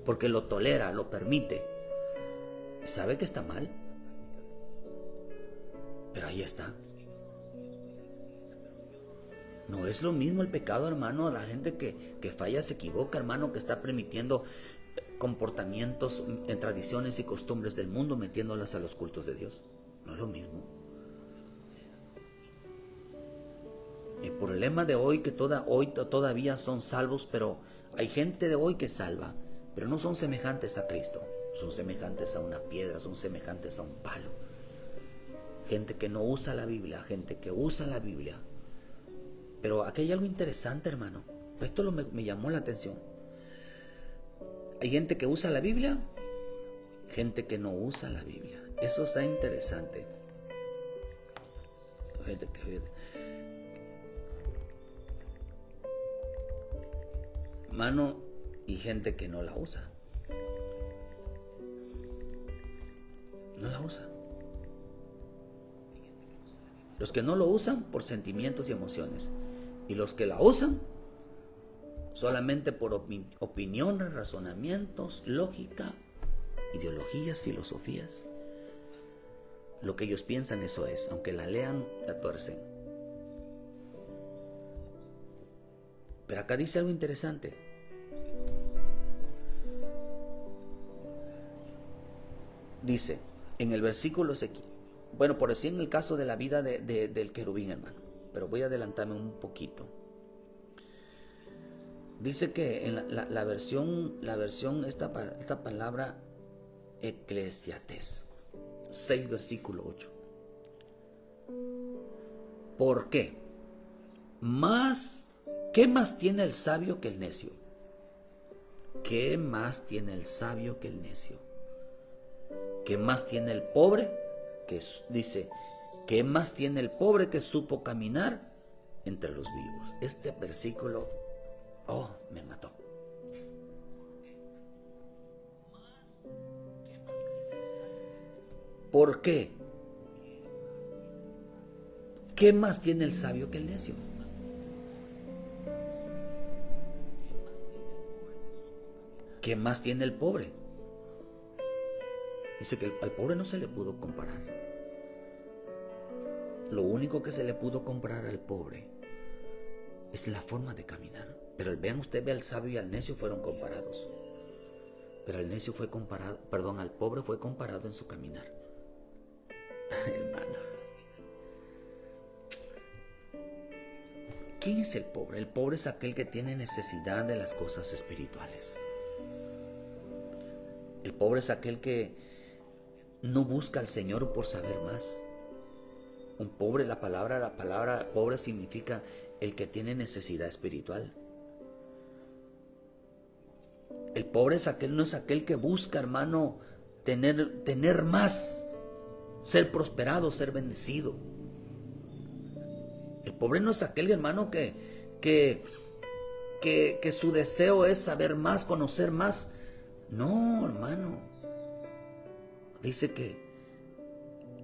Porque lo tolera, lo permite. ¿Sabe que está mal? Pero ahí está. No es lo mismo el pecado, hermano. La gente que falla se equivoca, hermano, que está permitiendo comportamientos en tradiciones y costumbres del mundo, metiéndolas a los cultos de Dios. No es lo mismo. El problema de hoy que hoy todavía son salvos, pero hay gente de hoy que salva, pero no son semejantes a Cristo. Son semejantes a una piedra, son semejantes a un palo. Gente que no usa la Biblia, gente que usa la Biblia. Pero aquí hay algo interesante, hermano. Esto me llamó la atención. Hay gente que usa la Biblia, gente que no usa la Biblia. Eso está interesante. Hermano, y gente que no la usa. No la usa. Los que no lo usan por sentimientos y emociones. Y los que la usan solamente por opiniones, razonamientos, lógica, ideologías, filosofías. Lo que ellos piensan, eso es. Aunque la lean, la tuercen. Pero acá dice algo interesante. Dice, en el versículo, bueno, por decir en el caso de la vida del querubín, hermano, pero voy a adelantarme un poquito. Dice que en la versión esta palabra Eclesiastés 6 versículo 8. ¿Por qué? ¿Qué más tiene el sabio que el necio? ¿Qué más tiene el sabio que el necio? ¿Qué más tiene el pobre? Dice, ¿qué más tiene el pobre que supo caminar entre los vivos? Este versículo, me mató. ¿Por qué? ¿Qué más tiene el sabio que el necio? ¿Qué más tiene el pobre? Dice que al pobre no se le pudo comparar. Lo único que se le pudo comparar al pobre es la forma de caminar. Pero usted ve al sabio y al necio fueron comparados. Pero al necio fue comparado, al pobre fue comparado en su caminar. Hermano. ¿Quién es el pobre? El pobre es aquel que tiene necesidad de las cosas espirituales. El pobre es aquel que no busca al Señor por saber más. Un pobre, la palabra pobre significa el que tiene necesidad espiritual. El pobre no es aquel que busca, hermano, tener más, ser prosperado, ser bendecido. El pobre no es aquel, hermano, que su deseo es saber más, conocer más. No, hermano. Dice que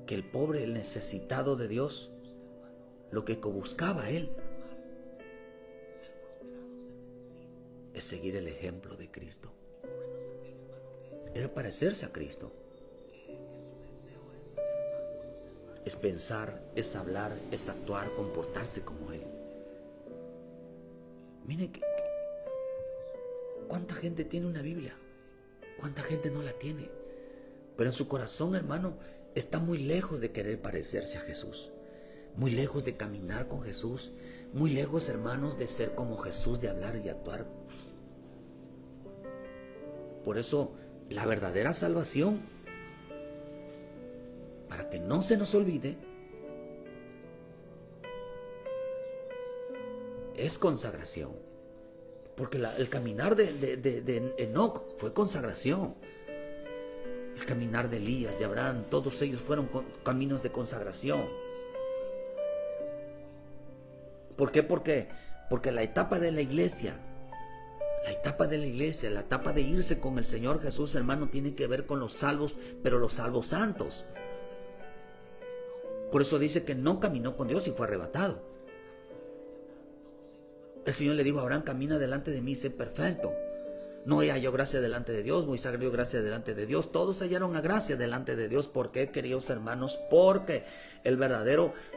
el pobre, el necesitado de Dios, lo que buscaba él es seguir el ejemplo de Cristo. era parecerse a Cristo. Es pensar, es hablar, es actuar, comportarse como Él. Mire cuánta gente tiene una Biblia, cuánta gente no la tiene, pero en su corazón, hermano, está muy lejos de querer parecerse a Jesús, muy lejos de caminar con Jesús, muy lejos, hermanos, de ser como Jesús, de hablar y actuar. Por eso, la verdadera salvación, para que no se nos olvide, es consagración. Porque el caminar de Enoc fue consagración. El caminar de Elías, de Abraham, todos ellos fueron caminos de consagración. ¿Por qué? Porque la etapa de la iglesia, la etapa de irse con el Señor Jesús, hermano, tiene que ver con los salvos, pero los salvos santos. Por eso dice que no caminó con Dios y fue arrebatado. El Señor le dijo a Abraham: camina delante de mí y sé perfecto. Noé halló gracia delante de Dios, Moisés halló gracia delante de Dios, todos hallaron a gracia delante de Dios. ¿Por qué, queridos hermanos? Porque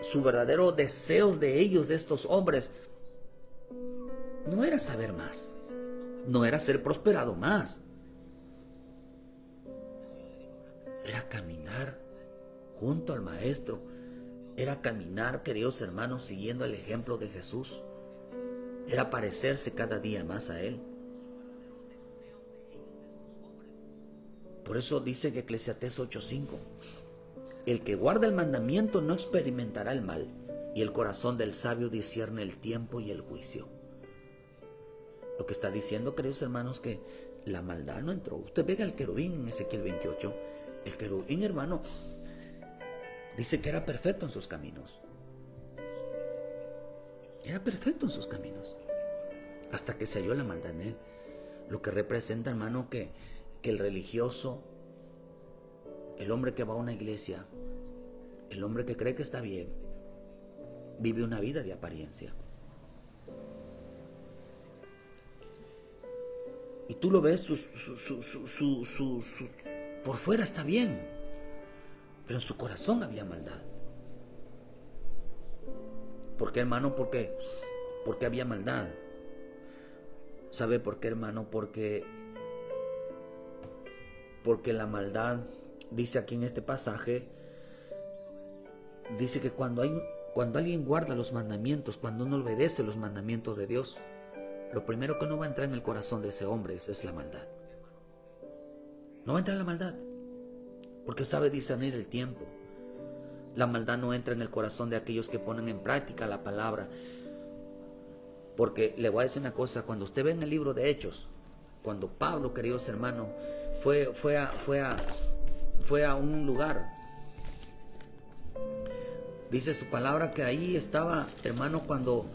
su verdadero deseo de ellos, de estos hombres, no era saber más, no era ser prosperado más, era caminar junto al Maestro, era caminar, queridos hermanos, siguiendo el ejemplo de Jesús, era parecerse cada día más a Él. Por eso dice que Eclesiastés 8:5, el que guarda el mandamiento no experimentará el mal, y el corazón del sabio discierne el tiempo y el juicio. Lo que está diciendo, queridos hermanos, que la maldad no entró. Usted ve al querubín en Ezequiel 28. El querubín, hermano, dice que era perfecto en sus caminos. Era perfecto en sus caminos, hasta que se halló la maldad en él. Lo que representa, hermano, que el religioso, el hombre que va a una iglesia, el hombre que cree que está bien, vive una vida de apariencia. Y tú lo ves, por fuera está bien, pero en su corazón había maldad. ¿Por qué, hermano? Porque había maldad. ¿Sabe por qué, hermano? Porque la maldad, dice aquí en este pasaje, dice que cuando alguien guarda los mandamientos, cuando uno obedece los mandamientos de Dios, lo primero que no va a entrar en el corazón de ese hombre es la maldad. No va a entrar la maldad, porque sabe discernir el tiempo. La maldad no entra en el corazón de aquellos que ponen en práctica la palabra. Porque le voy a decir una cosa: cuando usted ve en el libro de Hechos, cuando Pablo, queridos hermanos, fue a un lugar, dice su palabra que ahí estaba, hermano, cuando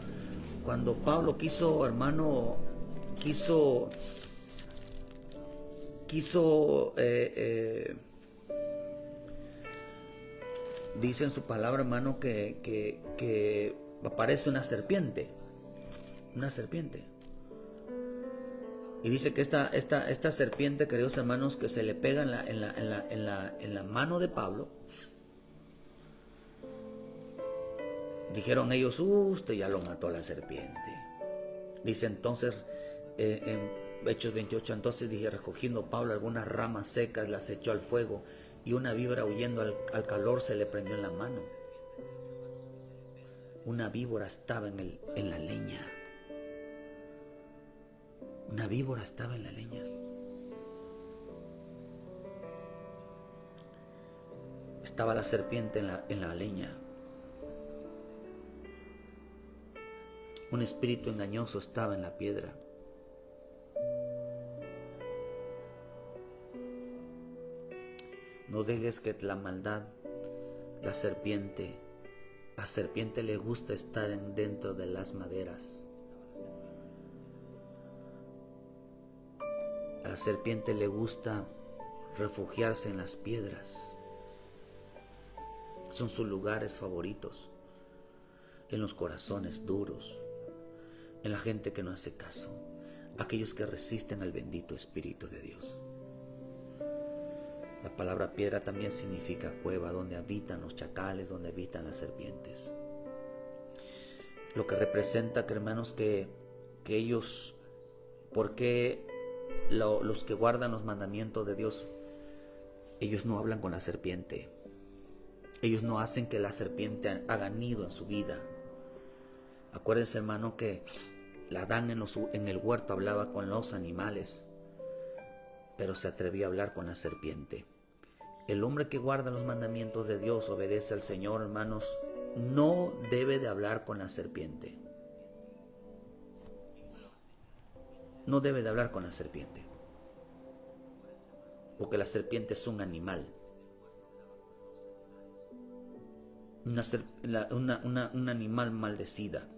Pablo quiso dice en su palabra, hermano, que aparece una serpiente. Y dice que esta serpiente, queridos hermanos, que se le pega en la mano de Pablo. Dijeron ellos: usted ya lo mató a la serpiente. Dice entonces, en Hechos 28, entonces dije, recogiendo Pablo algunas ramas secas, las echó al fuego, y una víbora, huyendo al calor, se le prendió en la mano. Una víbora estaba en la leña. Una víbora estaba en la leña. Estaba la serpiente en la leña. Un espíritu engañoso estaba en la piedra. No dejes que la maldad, la serpiente le gusta estar dentro de las maderas. A la serpiente le gusta refugiarse en las piedras. Son sus lugares favoritos. En los corazones duros, en la gente que no hace caso, aquellos que resisten al bendito Espíritu de Dios. La palabra piedra también significa cueva, donde habitan los chacales, donde habitan las serpientes. Lo que representa, que hermanos, que ellos, porque los que guardan los mandamientos de Dios, ellos no hablan con la serpiente. Ellos no hacen que la serpiente haga nido en su vida. Acuérdense, hermano, que Adán en el huerto hablaba con los animales, pero se atrevía a hablar con la serpiente. El hombre que guarda los mandamientos de Dios, obedece al Señor, hermanos, no debe de hablar con la serpiente. No debe de hablar con la serpiente, porque la serpiente es un animal. Un animal maldecida.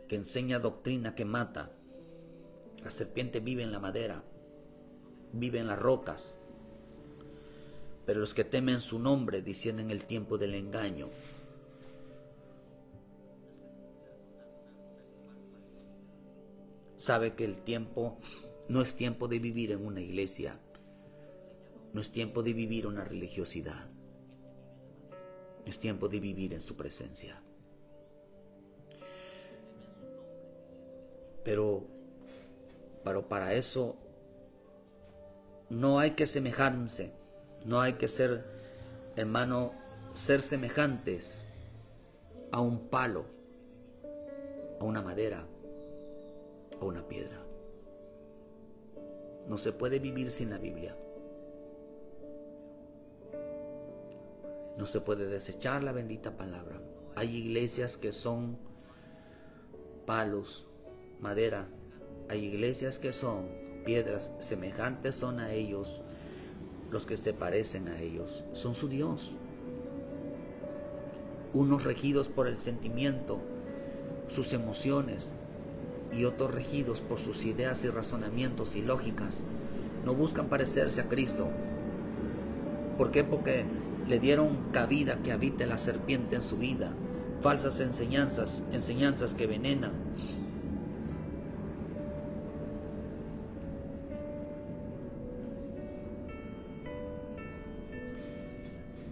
Que enseña doctrina que mata. La serpiente vive en la madera, vive en las rocas. Pero los que temen su nombre disciernen el tiempo del engaño. Sabe que el tiempo no es tiempo de vivir en una iglesia. No es tiempo de vivir una religiosidad. Es tiempo de vivir en su presencia. Pero para eso no hay que semejarse. No hay que ser, hermano, ser semejantes a un palo, a una madera, a una piedra. No se puede vivir sin la Biblia. No se puede desechar la bendita palabra. Hay iglesias que son palos, madera. Hay iglesias que son piedras, semejantes son a ellos. Los que se parecen a ellos son su Dios. Unos regidos por el sentimiento, sus emociones, y otros regidos por sus ideas y razonamientos y lógicas. No buscan parecerse a Cristo. ¿Por qué? Porque le dieron cabida que habite la serpiente en su vida. Falsas enseñanzas que venenan.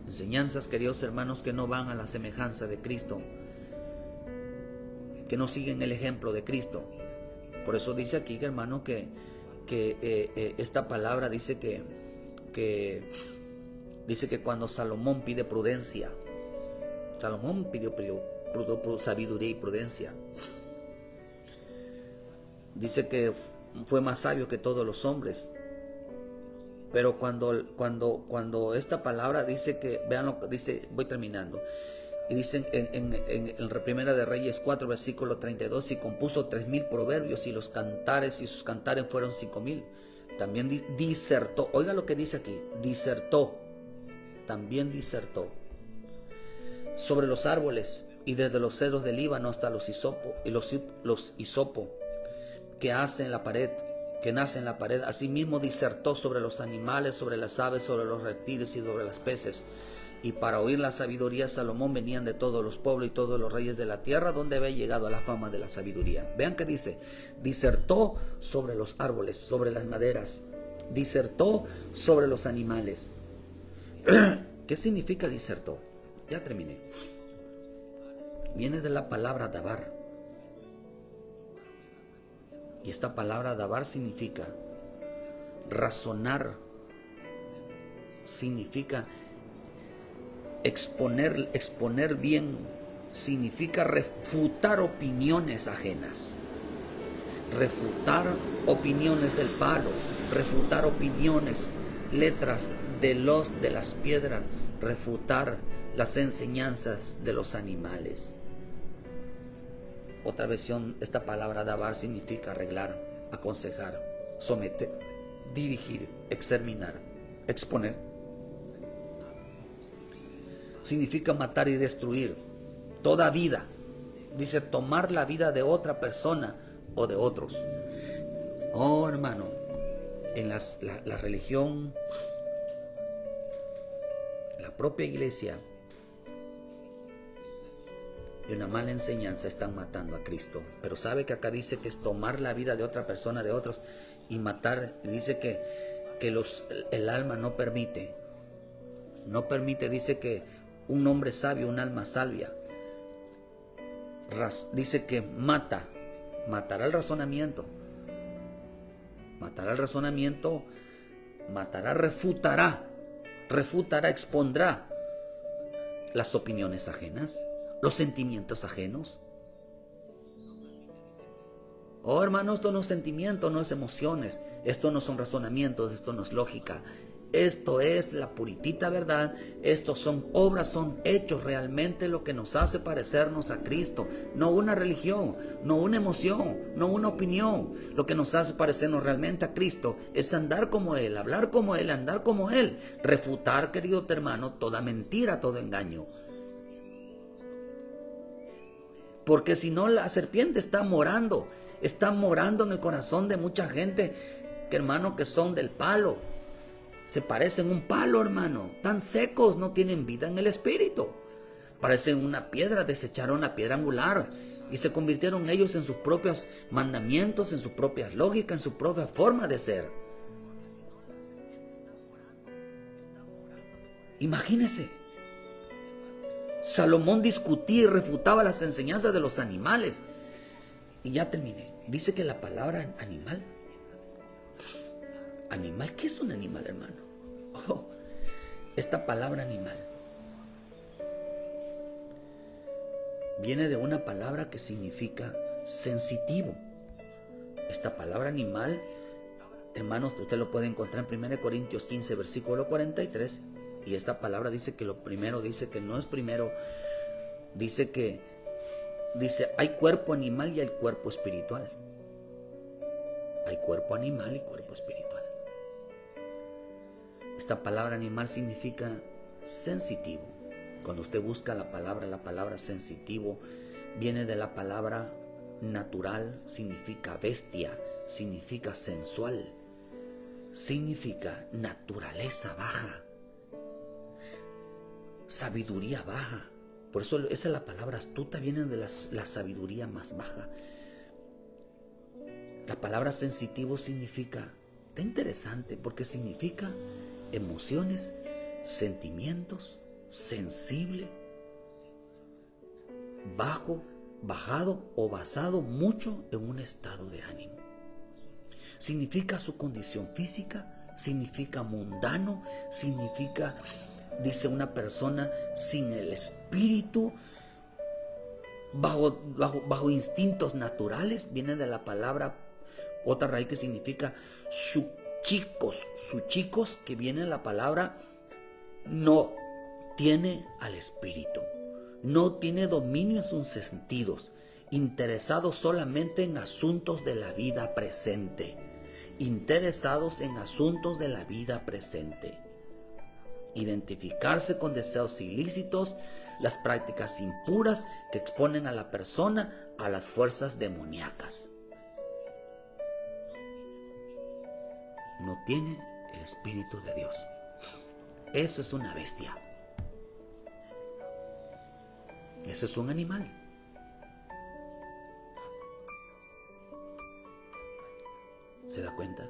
Enseñanzas, queridos hermanos, que no van a la semejanza de Cristo, que no siguen el ejemplo de Cristo. Por eso dice aquí, hermano, que esta palabra dice que cuando Salomón pide prudencia, Salomón pidió sabiduría y prudencia. Dice que fue más sabio que todos los hombres. Pero cuando esta palabra dice que, vean lo que dice, voy terminando. Y dicen en Primera de Reyes 4, versículo 32, y compuso 3000 proverbios, y sus cantares fueron 5000. También disertó, oiga lo que dice aquí, también disertó sobre los árboles, y desde los cedros del Líbano hasta los hisopo que nacen en la pared. Asimismo disertó sobre los animales, sobre las aves, sobre los reptiles y sobre los peces. Y para oír la sabiduría de Salomón venían de todos los pueblos y todos los reyes de la tierra, donde había llegado a la fama de la sabiduría. Vean que dice, disertó sobre los árboles, sobre las maderas, disertó sobre los animales. ¿Qué significa disertó? Ya terminé. Viene de la palabra dabar. Y esta palabra dabar significa razonar, significa exponer bien, significa refutar opiniones ajenas, refutar opiniones del palo, refutar opiniones, letras de las piedras, refutar las enseñanzas de los animales. Otra versión, esta palabra dabar significa arreglar, aconsejar, someter, dirigir, exterminar, exponer. Significa matar y destruir toda vida. Dice tomar la vida de otra persona o de otros. Oh, hermano, en la religión, la propia iglesia y una mala enseñanza están matando a Cristo. Pero sabe que acá dice que es tomar la vida de otra persona, de otros, y matar. Dice que el alma no permite, dice que un hombre sabio, un alma sabia, dice que matará el razonamiento, refutará, expondrá las opiniones ajenas, los sentimientos ajenos. Oh, hermano, esto no es sentimiento, no es emociones, esto no son razonamientos, esto no es lógica. Esto es la puritita verdad. Estos son obras, son hechos, realmente lo que nos hace parecernos a Cristo. No una religión, no una emoción, no una opinión. Lo que nos hace parecernos realmente a Cristo es andar como Él, hablar como Él, andar como Él. Refutar, querido hermano, toda mentira, todo engaño. Porque si no, la serpiente está morando en el corazón de mucha gente, que hermano, que son del palo. Se parecen un palo, hermano. Tan secos, no tienen vida en el espíritu. Parecen una piedra, desecharon la piedra angular y se convirtieron ellos en sus propios mandamientos, en sus propias lógicas, en su propia forma de ser. Imagínese. Salomón discutía y refutaba las enseñanzas de los animales. Y ya terminé. Dice que la palabra animal. ¿Animal? ¿Qué es un animal, hermano? Oh, esta palabra animal viene de una palabra que significa sensitivo. Esta palabra animal, hermanos, usted lo puede encontrar en 1 Corintios 15, versículo 43. Y esta palabra dice que lo primero, dice que no es primero, dice hay cuerpo animal y hay cuerpo espiritual. Hay cuerpo animal y cuerpo espiritual. Esta palabra animal significa sensitivo. Cuando usted busca la palabra sensitivo viene de la palabra natural, significa bestia, significa sensual, significa naturaleza baja, sabiduría baja. Por eso esa es la palabra astuta, viene de la sabiduría más baja. La palabra sensitivo significa, está interesante, porque significa emociones, sentimientos, sensible, bajado o basado mucho en un estado de ánimo. Significa su condición física, significa mundano, significa, dice, una persona sin el espíritu, bajo instintos naturales. Viene de la palabra, otra raíz que significa chicos, que viene de la palabra no tiene al espíritu, no tiene dominio en sus sentidos, interesados solamente en asuntos de la vida presente, identificarse con deseos ilícitos, las prácticas impuras que exponen a la persona a las fuerzas demoníacas. No tiene el Espíritu de Dios. Eso es una bestia. Eso es un animal. ¿Se da cuenta?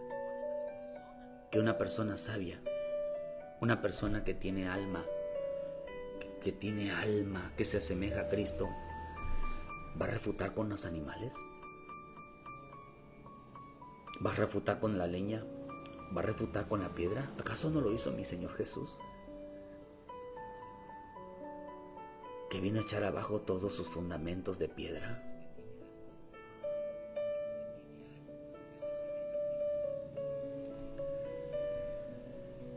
Que una persona sabia, una persona que tiene alma, que se asemeja a Cristo, ¿va a refutar con los animales? ¿Va a refutar con la leña? ¿Va a refutar con la piedra? ¿Acaso no lo hizo mi Señor Jesús? Que vino a echar abajo todos sus fundamentos de piedra.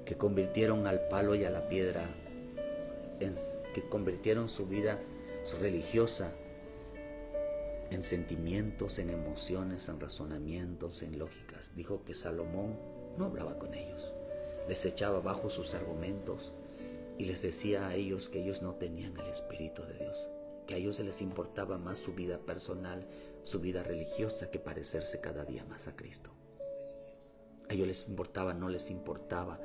Que convirtieron al palo y a la piedra, que convirtieron su vida religiosa en sentimientos, en emociones, en razonamientos, en lógicas. Dijo que Salomón no hablaba con ellos, les echaba abajo sus argumentos y les decía a ellos que ellos no tenían el Espíritu de Dios, que a ellos se les importaba más su vida personal, su vida religiosa, que parecerse cada día más a Cristo. A ellos no les importaba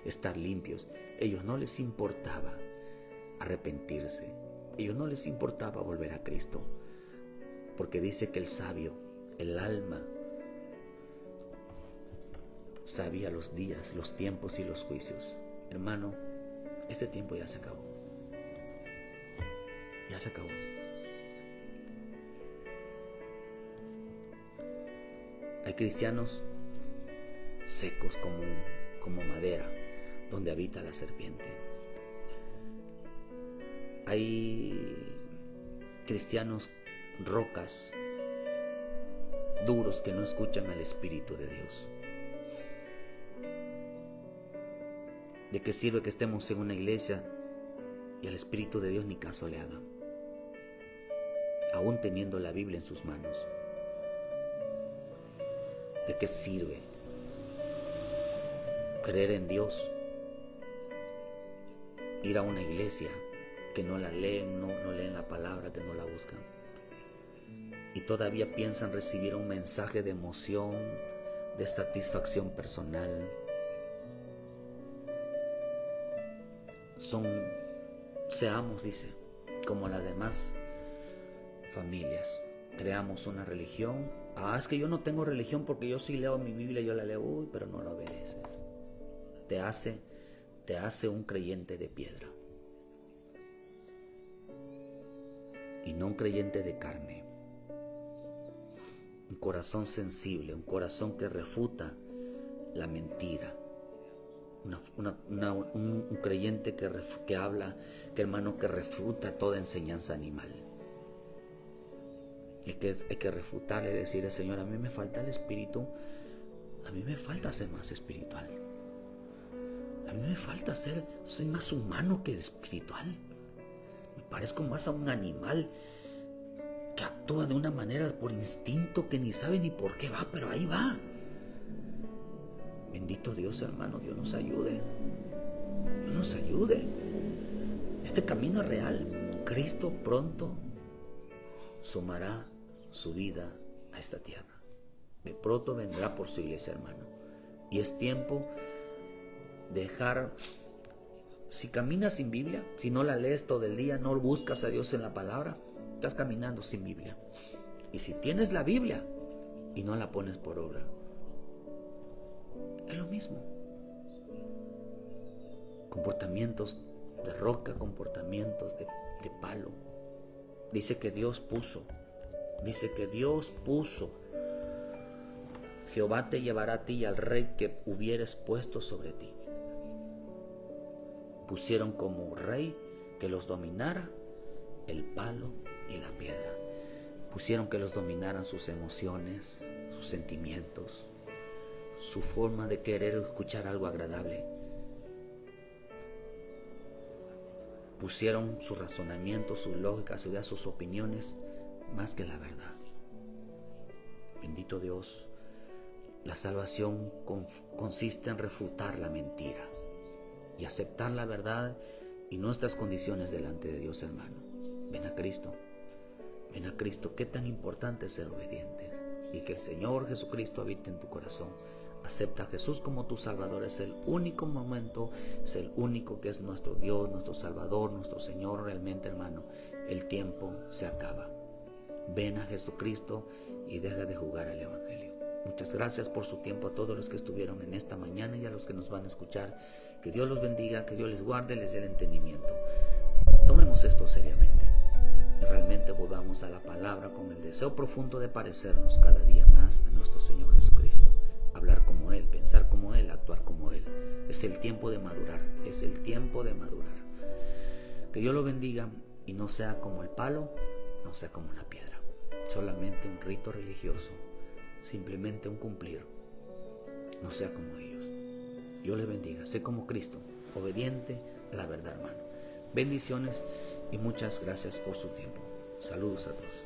estar limpios, a ellos no les importaba arrepentirse. ellos no les importaba volver a Cristo, porque dice que el sabio, el alma, sabía los días, los tiempos y los juicios. Hermano, este tiempo ya se acabó. Ya se acabó. Hay cristianos secos como madera, donde habita la serpiente. Hay cristianos rocas, duros, que no escuchan al Espíritu de Dios. ¿De qué sirve que estemos en una iglesia y al Espíritu de Dios ni caso le hagan? Aún teniendo la Biblia en sus manos. ¿De qué sirve creer en Dios, ir a una iglesia que no la leen, no leen la palabra, que no la buscan, y todavía piensan recibir un mensaje de emoción, de satisfacción personal? Seamos, dice, como las demás familias. Creamos una religión. Es que yo no tengo religión porque yo sí leo mi Biblia, yo la leo, pero no la obedeces. Te hace un creyente de piedra y no un creyente de carne. Un corazón sensible, un corazón que refuta la mentira. Un creyente que habla, hermano, que refuta toda enseñanza animal. Hay que refutarle y decirle: Señor, a mí me falta el espíritu, a mí me falta ser más espiritual, a mí me falta soy más humano que espiritual, me parezco más a un animal que actúa de una manera por instinto, que ni sabe ni por qué va, pero ahí va. Bendito Dios, hermano, Dios nos ayude. Dios nos ayude. Este camino es real. Cristo pronto sumará su vida a esta tierra. De pronto vendrá por su iglesia, hermano. Y es tiempo de dejar, si caminas sin Biblia, si no la lees todo el día, no buscas a Dios en la palabra, estás caminando sin Biblia. Y si tienes la Biblia y no la pones por obra, es lo mismo. Comportamientos de roca, comportamientos de palo. Dice que Dios puso. Jehová te llevará a ti y al rey que hubieres puesto sobre ti. Pusieron como rey que los dominara el palo y la piedra. Pusieron que los dominaran sus emociones, sus sentimientos, su forma de querer escuchar algo agradable. Pusieron su razonamiento, su lógica, su idea, sus opiniones más que la verdad. Bendito Dios. La salvación consiste en refutar la mentira y aceptar la verdad y nuestras condiciones delante de Dios, hermano. Ven a Cristo. Ven a Cristo. Qué tan importante es ser obedientes y que el Señor Jesucristo habite en tu corazón. Acepta a Jesús como tu Salvador. Es el único momento, es el único que es nuestro Dios, nuestro Salvador, nuestro Señor. Realmente, hermano, el tiempo se acaba. Ven a Jesucristo y deja de jugar al Evangelio. Muchas gracias por su tiempo a todos los que estuvieron en esta mañana y a los que nos van a escuchar. Que Dios los bendiga, que Dios les guarde, les dé el entendimiento. Tomemos esto seriamente y realmente volvamos a la palabra con el deseo profundo de parecernos cada día más a nuestro Señor Jesucristo. Hablar como Él, pensar como Él, actuar como Él. Es el tiempo de madurar, es el tiempo de madurar. Que Dios lo bendiga y no sea como el palo, no sea como una piedra. Solamente un rito religioso, simplemente un cumplir. No sea como ellos. Dios les bendiga, sé como Cristo, obediente a la verdad, hermano. Bendiciones y muchas gracias por su tiempo. Saludos a todos.